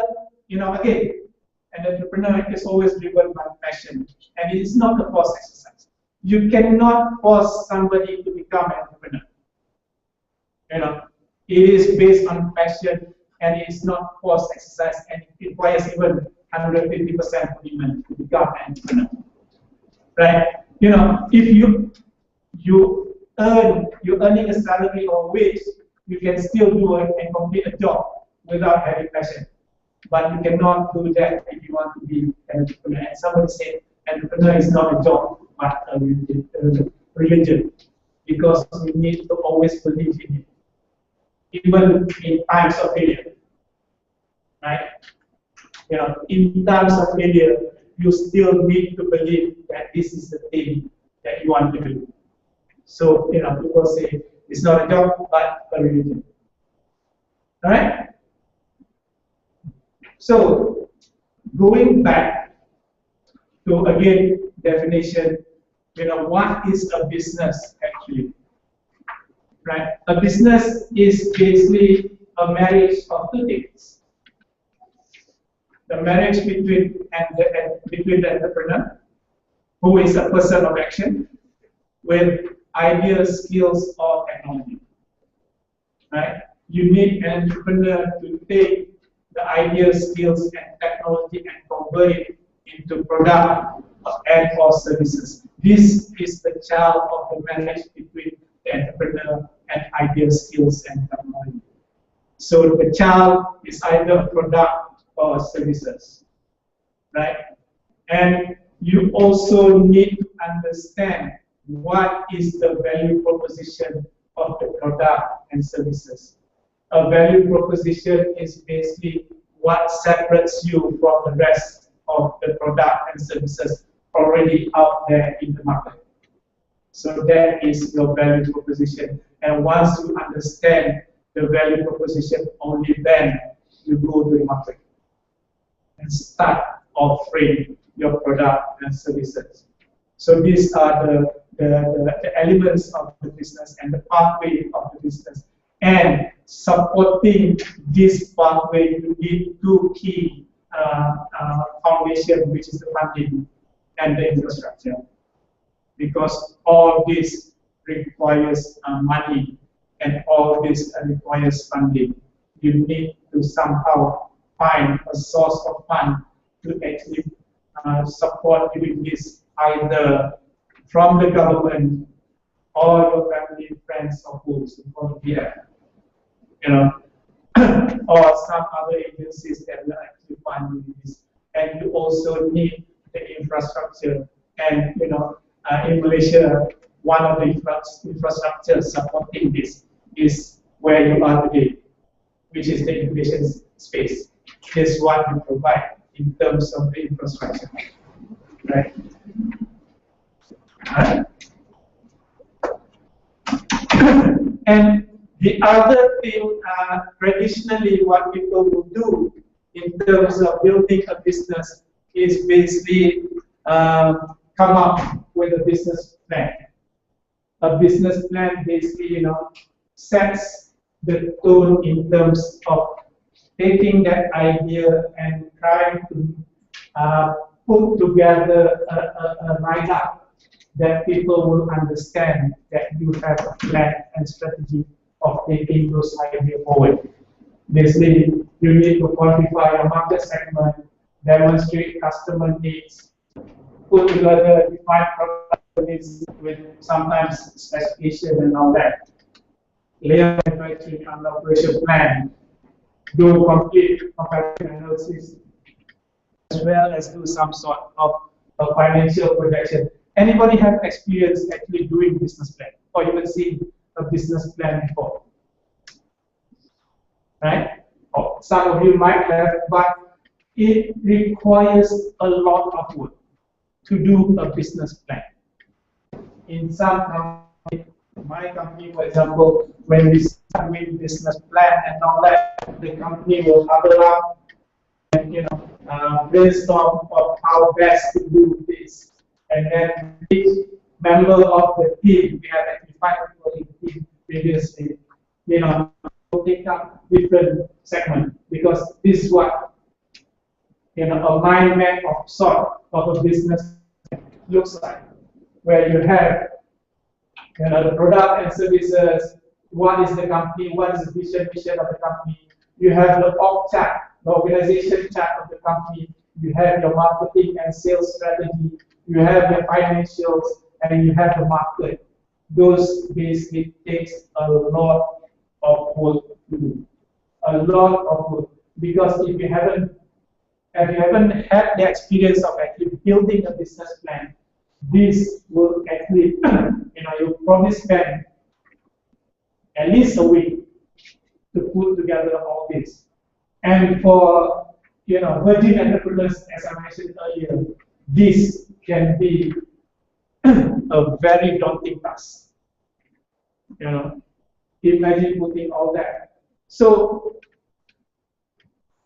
you know, again, an entrepreneur is always driven by passion, and it is not a forced exercise. You cannot force somebody to become an entrepreneur. You know, it is based on passion, and it is not forced exercise, and it requires even 150% commitment to become an entrepreneur. Right? You know, if you're earning a salary or wage, you can still do it and complete a job without having passion. But you cannot do that if you want to be an entrepreneur. And somebody said, entrepreneur is not a job, but a religion. Because you need to always believe in it, even in times of failure. right? In times of failure, you still need to believe that this is the thing that you want to do. So, people say it's not a job, but a religion. All right? So, going back to, again, definition, what is a business actually? Right? A business is basically a marriage of two things. The marriage between the entrepreneur, who is a person of action, with ideas, skills, or technology. Right? You need an entrepreneur to take the ideas, skills, and technology and convert it into product and or services. This is the child of the marriage between the entrepreneur and ideas, skills, and technology. So the child is either a product or services, right? And you also need to understand what is the value proposition of the product and services. A value proposition is basically what separates you from the rest of the product and services already out there in the market. So that is your value proposition. And once you understand the value proposition, only then you go to the market and start offering your product and services. So these are the elements of the business and the pathway of the business. And supporting this pathway, you need two key foundations, which is the funding and the infrastructure. Because all this requires money and all this requires funding. You need to somehow find a source of fund to actually support doing this, either from the government or your family, friends, or fools volunteer, or some other agencies that will actually fund this. And you also need the infrastructure. And in Malaysia, one of the infrastructure supporting this is where you are today, which is the incubation space. This is what we provide in terms of the infrastructure, right? And the other thing, traditionally, what people will do in terms of building a business is basically come up with a business plan. A business plan basically, sets the tone in terms of taking that idea and trying to put together a write-up that people will understand that you have a plan and strategy of taking those ideas forward. Basically, you need to quantify a market segment, demonstrate customer needs, put together defined product needs with sometimes specification and all that. Lay out manufacturing and operation plan, do complete comparative analysis, as well as do some sort of a financial projection. Anybody have experience actually doing business plan, or even seen a business plan before? Right? Or some of you might have, but it requires a lot of work to do a business plan. In some companies, my company, for example, when we start with business plan and all that, the company will huddle up and brainstorm of how best to do this. And then each member of the team, we have actually 5 people in the team previously, will take up different segments, because this is what a mind map of sort of a business looks like, where you have the product and services, what is the company, what is the vision of the company, you have the org chart, the organization chart of the company, you have your marketing and sales strategy, you have your financials, and you have the market. Those basically takes a lot of work to do. A lot of work. Because if you haven't had the experience of actually building a business plan, this will actually, you'll probably spend at least a week to put together all this. And for virgin entrepreneurs, as I mentioned earlier, this can be a very daunting task. Imagine putting all that. So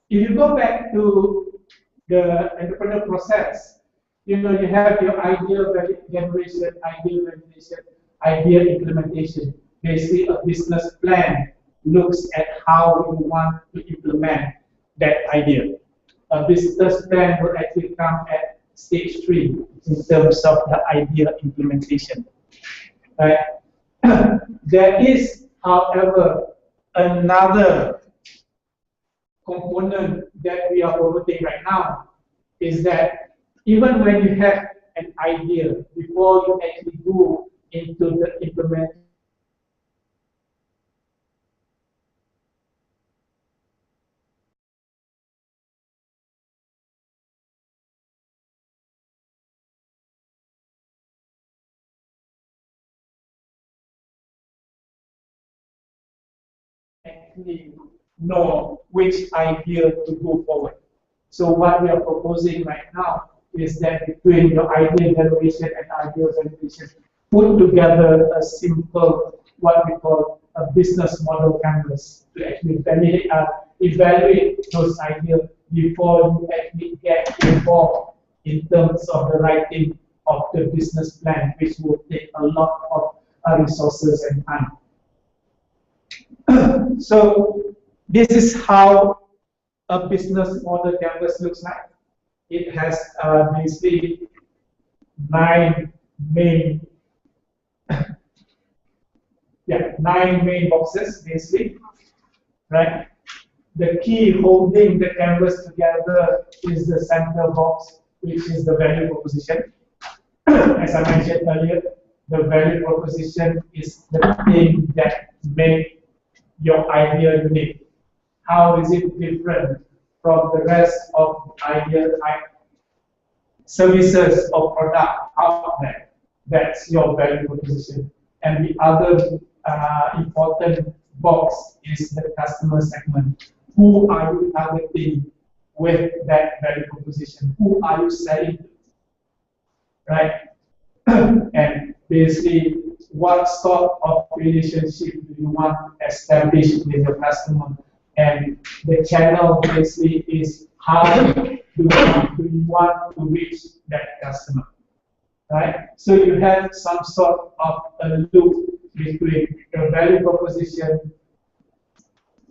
if you go back to the entrepreneur process, you have your idea generation, idea validation, idea implementation. Basically, a business plan looks at how you want to implement that idea. A business plan will actually come at stage 3 in terms of the idea implementation. Right? There is, however, another component that we are promoting right now, is that even when you have an idea, before you actually go into the implementation, actually know which idea to go forward. So what we are proposing right now is that between your idea generation and idea validation, put together a simple, what we call a business model canvas to actually evaluate those ideas before you actually get involved in terms of the writing of the business plan, which will take a lot of resources and time. So this is how a business model canvas looks like. It has basically 9 main 9 main boxes basically, right? The key holding the canvas together is the center box, which is the value proposition. As I mentioned earlier, the value proposition is the thing that makes your idea unique. How is it different from the rest of idea services or product out there? That's your value proposition. And the other important box is the customer segment. Who are you targeting with that value proposition? Who are you selling to? Right? And basically, what sort of relationship do you want to establish with your customer? And the channel basically is how do you want to reach that customer? Right? So you have some sort of a loop between your value proposition,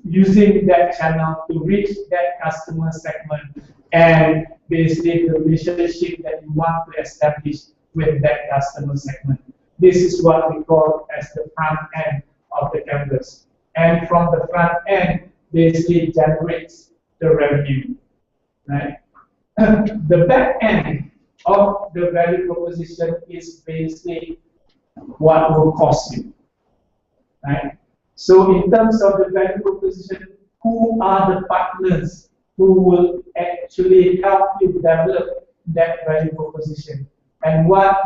using that channel to reach that customer segment, and basically the relationship that you want to establish with that customer segment. This is what we call as the front end of the canvas. And from the front end, basically generates the revenue. Right? The back end of the value proposition is basically what will cost you. Right? So in terms of the value proposition, who are the partners who will actually help you develop that value proposition? And what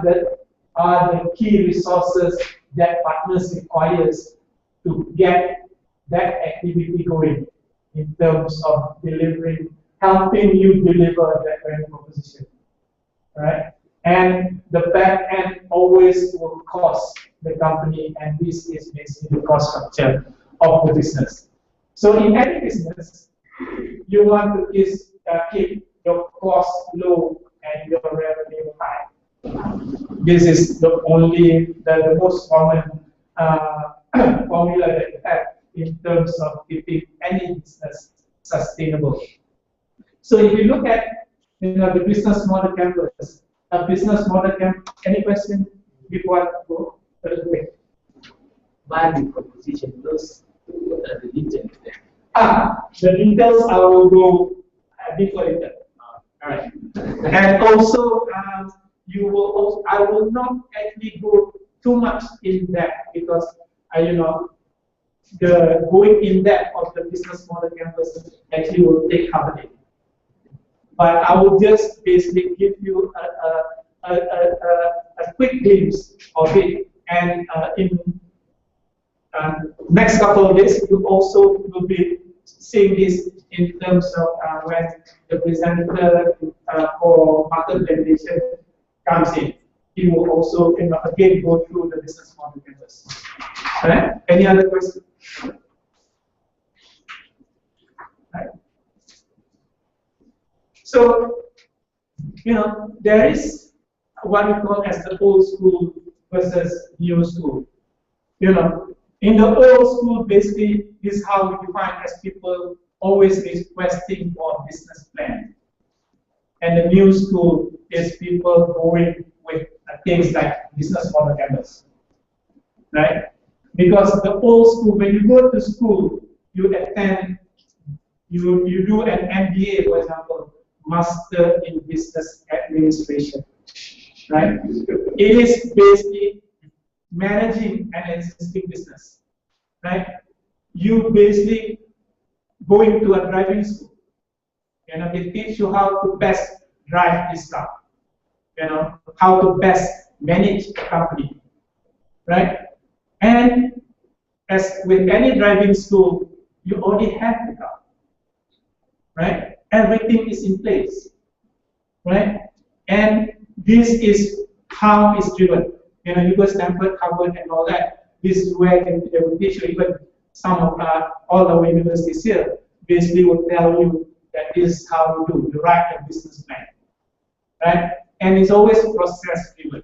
are the key resources that partners requires to get that activity going in terms of delivering, helping you deliver that value proposition, right? And the back end always will cost the company, and this is basically the cost structure of the business. So in any business, you want to keep your cost low and your revenue high. This is the most common formula that you have in terms of keeping any business sustainable. So if you look at the business model canvas, a business model canvas. Any question before I go? Value proposition, those are the details there. The details I will go deeper later. All right. And also, I will not actually go too much in depth because the going in depth of the business model canvas actually will take half a day. But I will just basically give you a quick glimpse of it, and in next couple of days, you also will be seeing this in terms of when the presenter for market validation comes in. He will also again go through the business model canvas. Right? Any other questions? Right. So, there is what we call as the old school versus new school. In the old school, basically, this is how we define as people always requesting for a business plan. And the new school is people going with things like business model canvas. Right? Because the old school, when you go to school, you attend, you do an MBA, for example, Master in Business Administration. Right? It is basically managing an existing business. Right? You basically go into a driving school. They teach you how to best drive this car. How to best manage a company. Right? And as with any driving school, you already have the car. Right? Everything is in place. Right? And this is how it's driven. You go Stanford, Harvard, and all that. This is where they will teach you. Even some of all our universities here basically will tell you that this is how you do. You write a business plan. Right? And it's always process driven.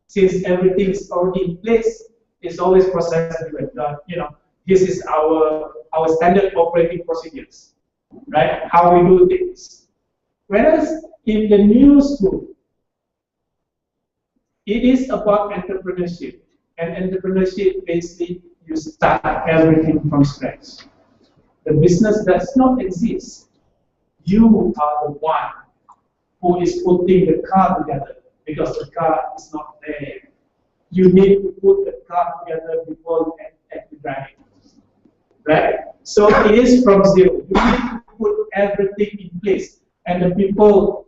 Since everything is already in place, it's always process driven. This is our standard operating procedures. Right? How we do things. Whereas in the new school, it is about entrepreneurship. And entrepreneurship, basically, you start everything from scratch. The business does not exist. You are the one who is putting the car together because the car is not there. You need to put the car together before you actually drive it. Right? So it is from zero. You need to put everything in place. And the people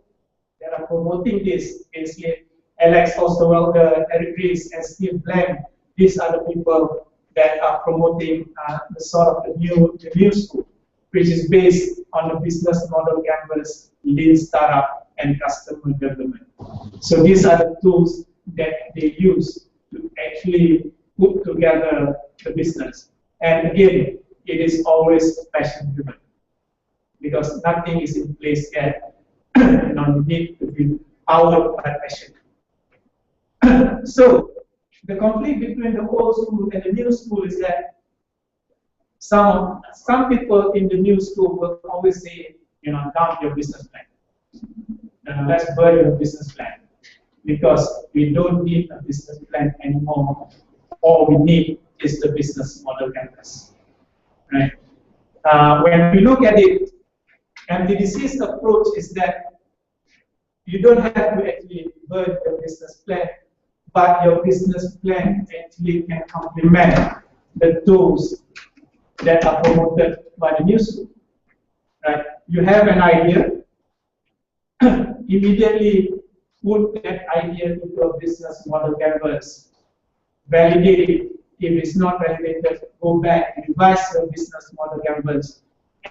that are promoting this, basically, Alex Osterwelder, Eric Ries, and Steve Blank, these are the people that are promoting the sort of the new school, which is based on the business model canvas, lean startup, and customer development. So these are the tools that they use to actually put together the business. And again, it is always passion driven because nothing is in place yet. You need to be powered by passion. So the conflict between the old school and the new school is that some people in the new school will always say, dump your business plan. Let's burn your business plan because we don't need a business plan anymore. All we need is the business model canvas. Right? When we look at it, MTDC's approach is that you don't have to actually burn your business plan, but your business plan actually can complement the tools that are promoted by the new school. Right? You have an idea, immediately put that idea into a business model canvas, validate it. If it's not validated, go back, revise your business model canvas,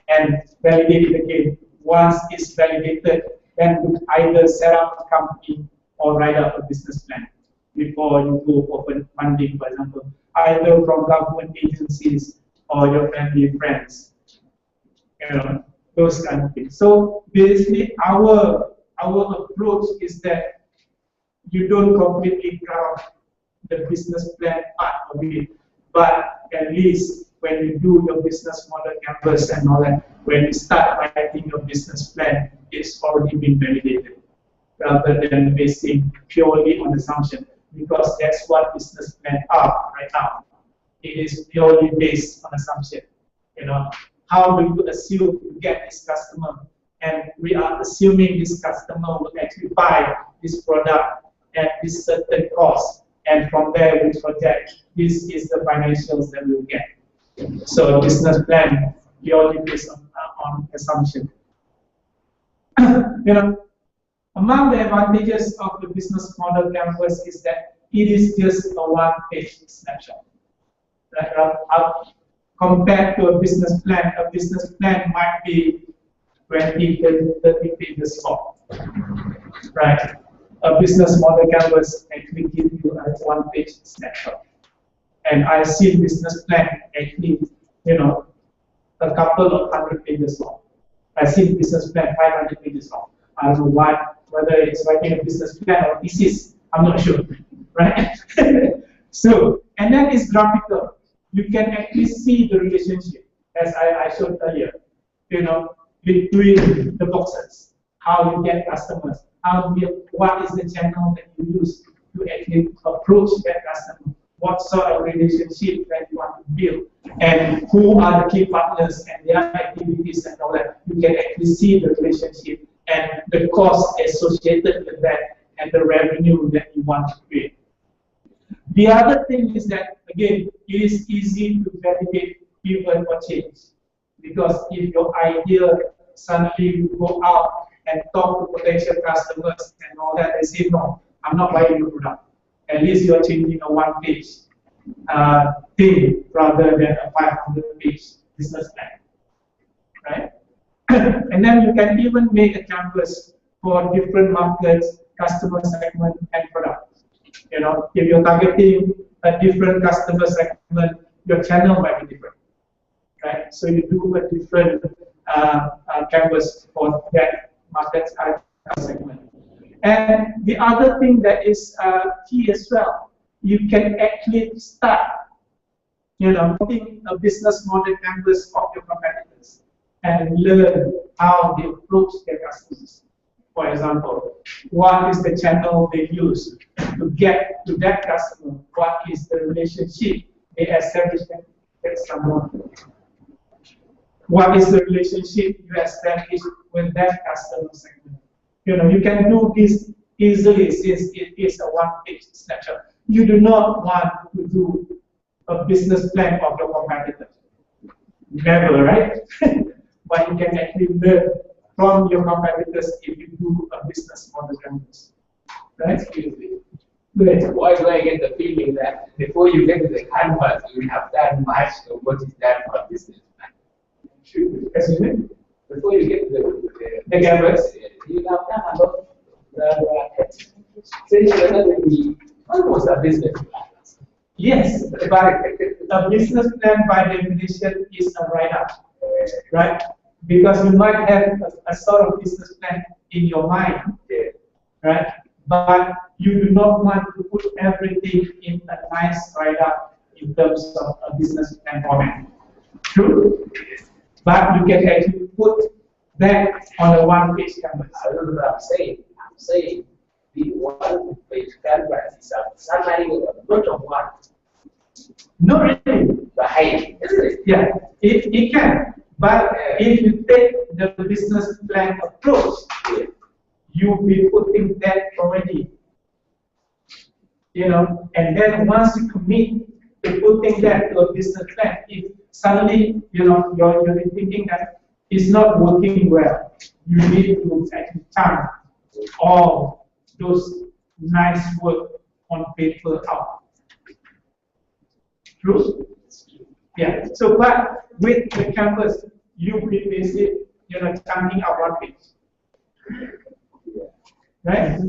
and validate it again. Once it's validated, then either set up a company or write up a business plan before you go for funding, for example, either from government agencies or your family friends. Those kind of things. So basically, our approach is that you don't completely cut off the business plan part of it, but at least when you do your business model canvas and all that, when you start writing your business plan, it's already been validated, rather than basing purely on assumption, because that's what business plans are right now. It is purely based on assumption. How do you assume to get this customer? And we are assuming this customer will actually buy this product at this certain cost. And from there, we project this is the financials that we will get. So business plan purely based on assumption. Among the advantages of the business model canvas is that it is just a one-page snapshot. compared to a business plan might be 20, 30 pages long, right? A business model canvas actually gives you a one-page snapshot. And I've seen business plan actually, a couple of 100 pages long. I've seen business plan 500 pages long. I don't know whether it's writing a business plan or thesis, I'm not sure, right? So, and then it's graphical. You can actually see the relationship, as I showed earlier, between the boxes, how you get customers, what is the channel that you use to actually approach that customer, what sort of relationship that you want to build, and who are the key partners and their activities and all that. You can actually see the relationship and the cost associated with that and the revenue that you want to create. The other thing is that, again, it is easy to validate pivot or change. Because if your idea suddenly you go out and talk to potential customers and all that, they say, no, I'm not buying your product. At least you're changing a one-page thing rather than a 500-page business plan, right? And then you can even make a canvas for different markets, customer segment, and product. If you're targeting a different customer segment, your channel might be different, right? So you do a different canvas for that market segment. And the other thing that is key as well, you can actually start, putting a business model canvas of your competitors and learn how they approach their customers. For example, what is the channel they use to get to that customer? What is the relationship they establish with someone? What is the relationship you establish with that customer segment? You can do this easily since it is a one-page snapshot. You do not want to do a business plan of your competitor. Never, right? But you can actually learn from your competitors if you do a business model canvas. Right? Good. Why do I get the feeling that before you get to the canvas, you have done much of what is done for a business plan? Excuse me? Before you get to the canvas, you have done a lot of so you should not be almost a business plan. Yes, but a business plan by definition is a write-up, right? Because you might have a sort of business plan in your mind, right? But you do not want to put everything in a nice write-up in terms of a business plan format. True? But you can actually put that on a one-page canvas. I don't know what I'm saying. I'm saying the one-page canvas is a summary of a bunch of what? Not really. Right, isn't it? Yeah, it can. But if you take the business plan approach, you'll be putting that already. And then once you commit to putting that to a business plan, if suddenly you're thinking that it's not working well, you need to actually turn all those nice work on paper out. True? Yeah. So, but with the canvas, you be basically, chunking out one page. Right?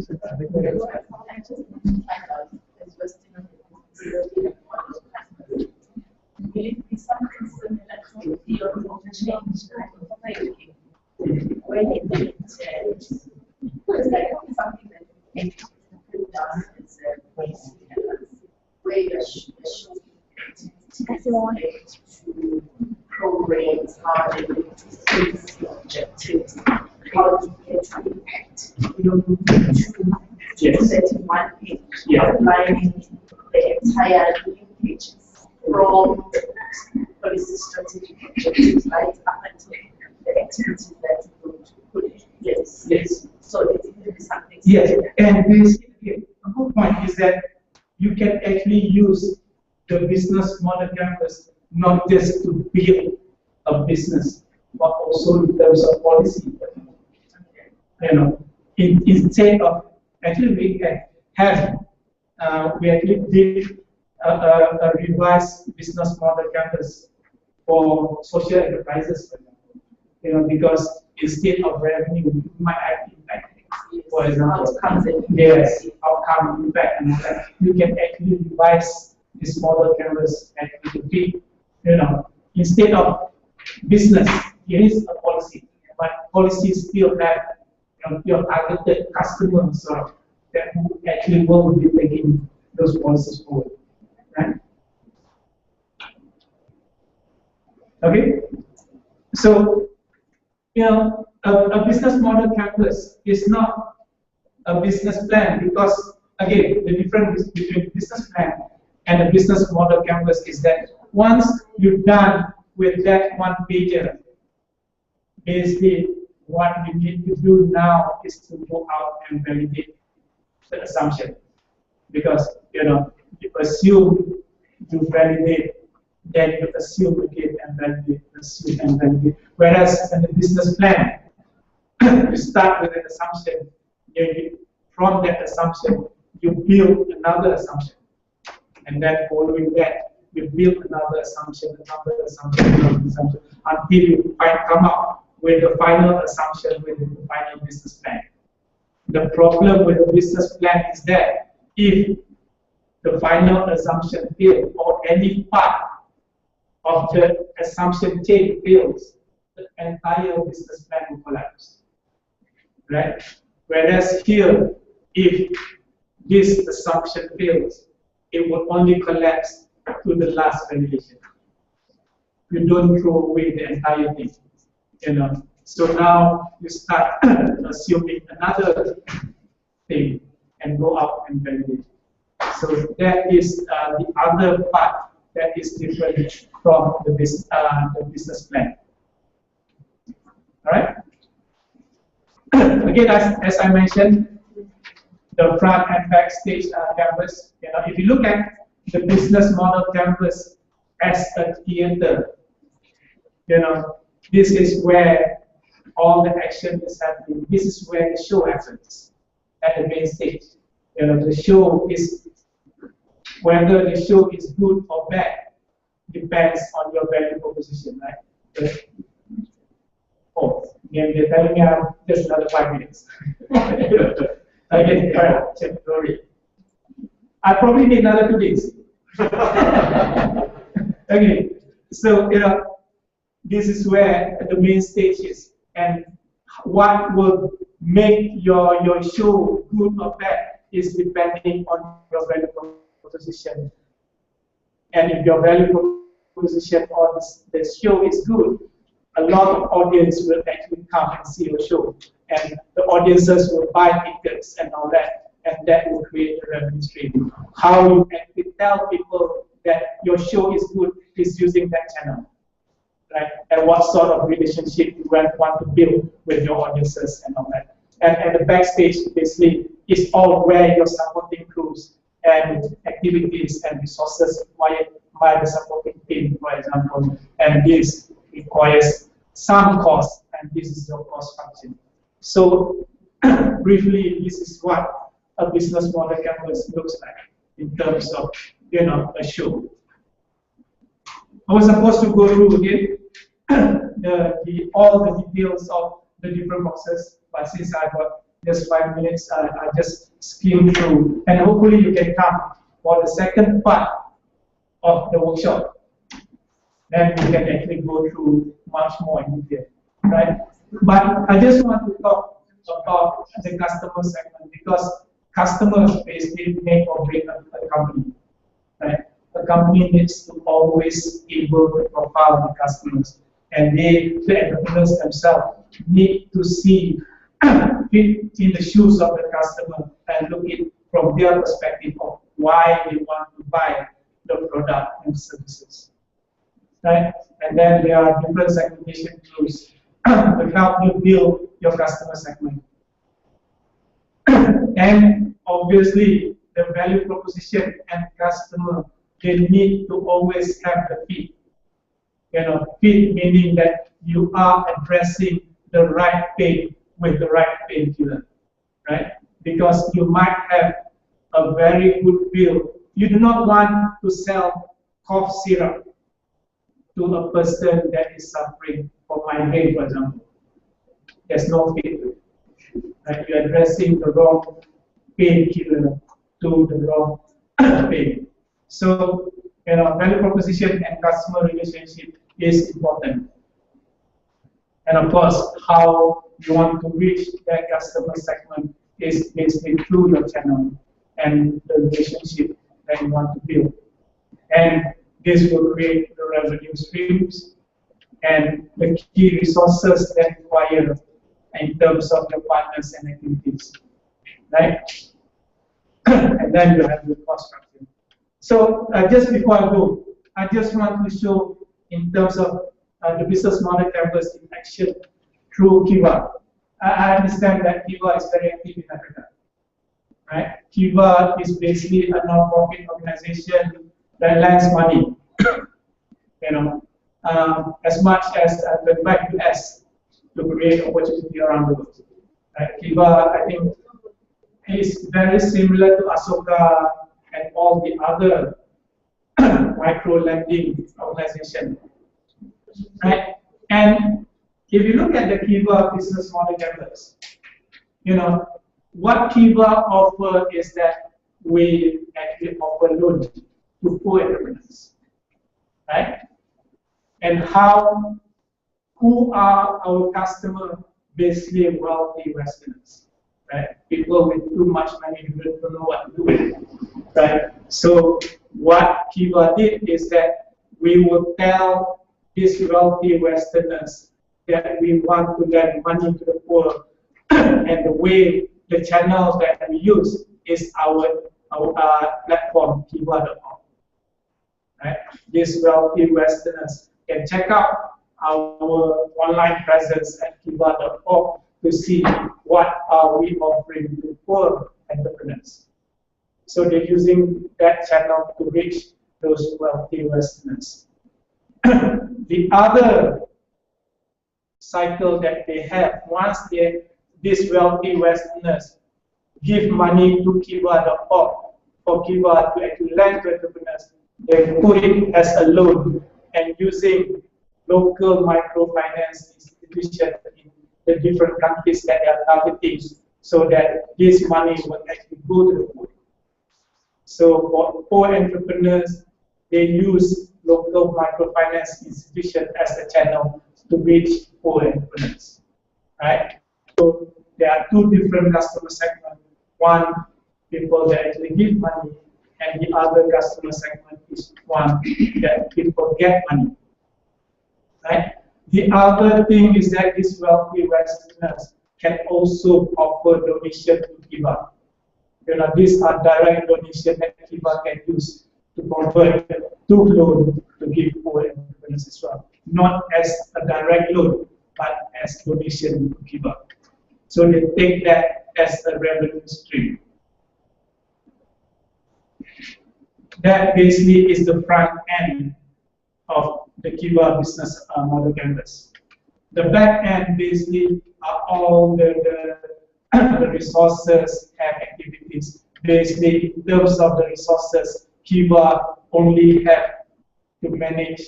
Programs, how they objectives, how to get some impact. You don't need to put that in one page, outlining the entire pages from policy strategic objectives, right, up until the activities that you're going to put in. Yes. So it's going to be something. Yes, and basically, a good point is that you can actually use the business model canvas not just to build a business, but also in terms of policy. Instead of actually we actually did a revised business model canvas for social enterprises, for example. Because instead of revenue, you might have impact. For example, yes, outcome impact, and that you can actually revise this model canvas actually to fit. Instead of business, it is a policy, but policies still have your targeted customers that who actually will be taking those policies forward, right? Okay, so a business model canvas is not a business plan, because again, the difference between business plan and a business model canvas is that once you're done with that one pager, basically what you need to do now is to go out and validate the assumption. Because you assume, you validate, then you assume again and validate, assume and validate. Whereas in the business plan, you start with an assumption, from that assumption, you build another assumption. And then following that, you build another assumption, another assumption, until you come up with the final assumption within the final business plan. The problem with the business plan is that if the final assumption fails, or any part of the assumption chain fails, the entire business plan will collapse. Right? Whereas here, if this assumption fails, it will only collapse to the last validation. You don't throw away the entire thing. So now you start assuming another thing and go out and validate. So that is the other part that is different from the business plan. All right. Again, as I mentioned, the front and back stage canvas. If you look at the business model canvas as a theater, this is where all the action is happening. This is where the show happens at the main stage. The show is, whether the show is good or bad depends on your value proposition, right? Oh, again, they're telling me I have just another 5 minutes. Again, sorry. I probably need another 2 days. Okay, so this is where the main stage is, and what will make your show good or bad is depending on your value proposition. And if your value proposition or the show is good, a lot of audience will actually come and see your show, and the audiences will buy tickets and all that, and that will create a revenue stream. How you actually tell people that your show is good is using that channel, right? And what sort of relationship you want to build with your audiences and all that. And the backstage basically is all where your supporting crews and activities and resources required by the supporting team, for example. And this requires some cost, and this is your cost function. So briefly, this is what a business model canvas looks like in terms of a show. I was supposed to go through again all the details of the different boxes, but since I got just 5 minutes, I just skim through, and hopefully you can come for the second part of the workshop. Then we can actually go through much more in detail, right? But I just want to talk about the customer segment, because customers basically make or break a company, right? A company needs to always able to profile the customers, and the entrepreneurs themselves need to see fit in the shoes of the customer and look it from their perspective of why they want to buy the product and services, right? And then there are different segmentation tools to help you build your customer segment. And obviously, the value proposition and customer, they need to always have the fit. Fit meaning that you are addressing the right pain with the right painkiller, right? Because you might have a very good pill. You do not want to sell cough syrup, to a person that is suffering from migraine, for example. There's no fit to it. Right? You're addressing the wrong painkiller to the wrong pain. So, value proposition and customer relationship is important. And of course, how you want to reach that customer segment is basically through your channel and the relationship that you want to build. And this will create the revenue streams and the key resources that require in terms of your partners and activities, right? And then you have the cost structure. So just before I go, I just want to show in terms of the business model canvas in action through Kiva. I understand that Kiva is very active in Africa, right? Kiva is basically a non-profit organization that lends money, as much as the back US to create opportunity around the world. Right? Kiva, I think, is very similar to Asoka and all the other micro lending organizations. Right? And if you look at the Kiva business model canvas, what Kiva offer is that we actually offer loan to poor entrepreneurs, right? And who are our customers? Basically wealthy Westerners, right? People with too much money who don't know what to do with it, right? So what Kiva did is that we will tell these wealthy Westerners that we want to lend money to the poor, and the way, the channels that we use is our platform, Kiva.com. Right? These wealthy Westerners can check out our online presence at Kiva.com to see what are we offering to poor entrepreneurs. So they're using that channel to reach those wealthy Westerners. The other cycle that they have, once these wealthy Westerners give money to Kiva.org for Kiva to actually lend to entrepreneurs, they put it as a loan and using local microfinance institutions in the different countries that they are targeting, so that this money will actually go to the poor. So for poor entrepreneurs, they use local microfinance institutions as a channel to reach poor entrepreneurs, right? So there are two different customer segments. One, people that actually give money, and the other customer segment is one that people get money, right? The other thing is that these wealthy Westerners can also offer donation to Kiva. These are direct donations that Kiva can use to convert to loan to give poor entrepreneurs as well. Not as a direct loan, but as donation to Kiva. So they take that as a revenue stream. That basically is the front end of the Kiva business model canvas. The back end basically are all the resources and activities. Basically, in terms of the resources, Kiva only have to manage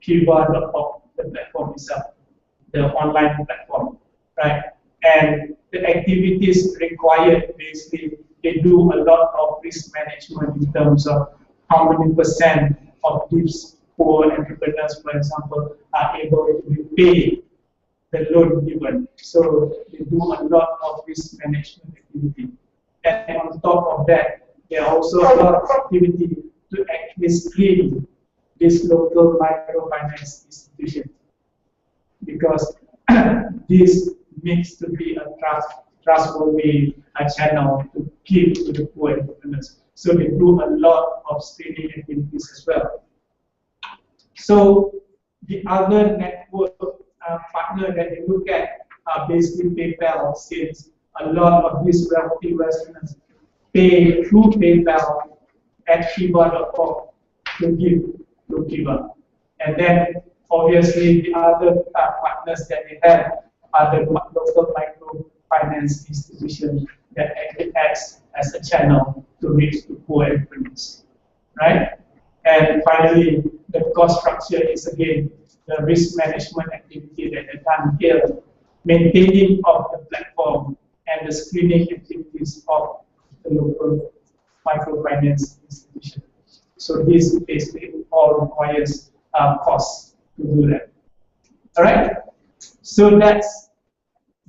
Kiva.org, the platform itself, the online platform, right? And the activities required, basically, they do a lot of risk management in terms of how many percent of these poor entrepreneurs, for example, are able to repay the loan given. So they do a lot of risk management activity. And on top of that, there are also a lot of activity to actually screen this local microfinance institution, because this needs to be a trustworthy channel to give to the poor entrepreneurs. So they do a lot of screening activities as well. So the other network partner that they look at are basically PayPal, since a lot of these wealthy Westerners pay through PayPal at Kiva.org to give to Kiva. And then obviously the other partners that they have are the local microfinance institutions that actually acts as a channel to reach the poor entrepreneurs, right? And finally, the cost structure is again the risk management activity that are done here, maintaining of the platform and the screening activities of the local microfinance institution. So this basically all requires costs to do that. All right. So that's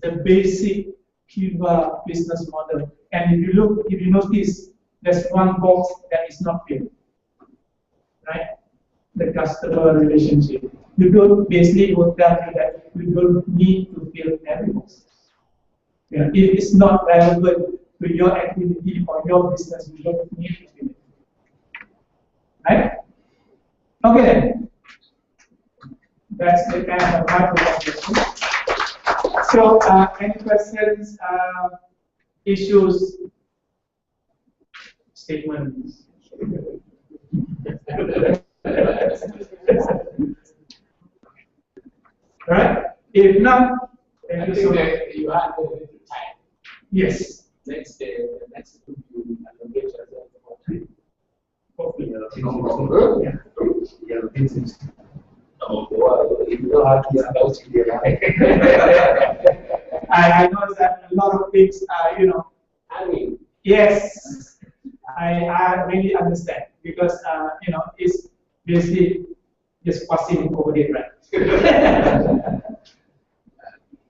the basic Cuba business model. And if you notice, there's one box that is not filled, right? The customer relationship. You don't basically will tell you that you don't need to fill every box. You know, if it's not relevant to your activity or your business, you don't need to fill it. Right? Okay then. That's the kind of microconversation. So, any questions, issues, statements? Right? If not, thank you so much. You had the time. Yes. Next day, next week, you allocate yourself for time. Hopefully. Yeah. Oh, wow. You know how to about I know that a lot of things are, I mean, yes, I really understand because, it's basically just passing over it, right?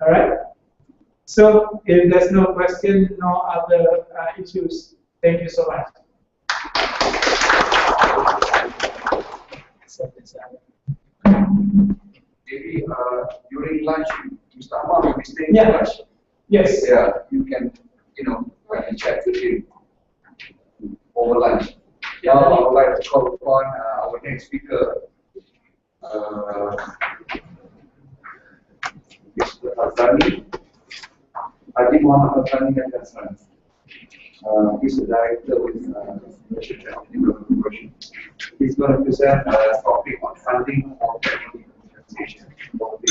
All right. So if there's no question, no other issues, thank you so much. Maybe during lunch, Mr. Amar will be staying Yeah. for lunch. Yes. Yeah, you can, chat with him over lunch. Now I would like to call upon our next speaker, Mr. Azani. Haji Muhammad Azani Hassan. He's the director with Malaysia Corporation. He's going to present a topic on funding of commercialization of the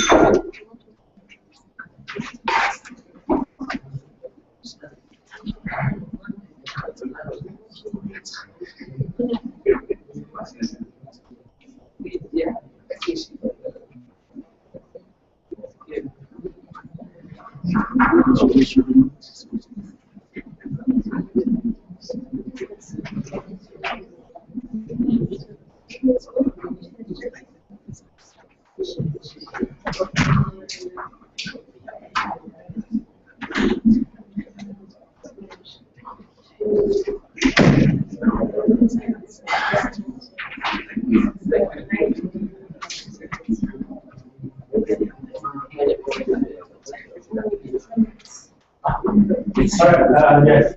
Yes.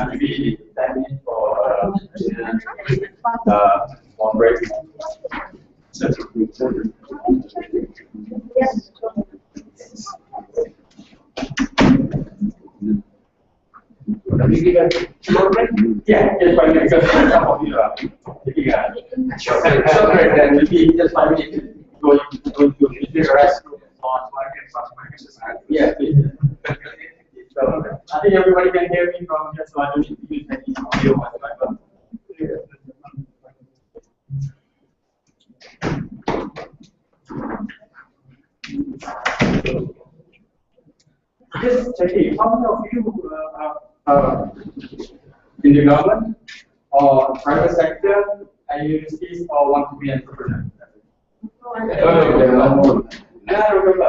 Maybe 10 minutes for one break. Yeah, just 5 minutes because some of you are taking a short break, then maybe just 5 minutes going to the restroom on market. Yeah, please. So, I think everybody can hear me from here, so I don't need to use any audio whatsoever. Just checking, how many of you are in the government or private sector at universities or want to be an entrepreneur? No, remember.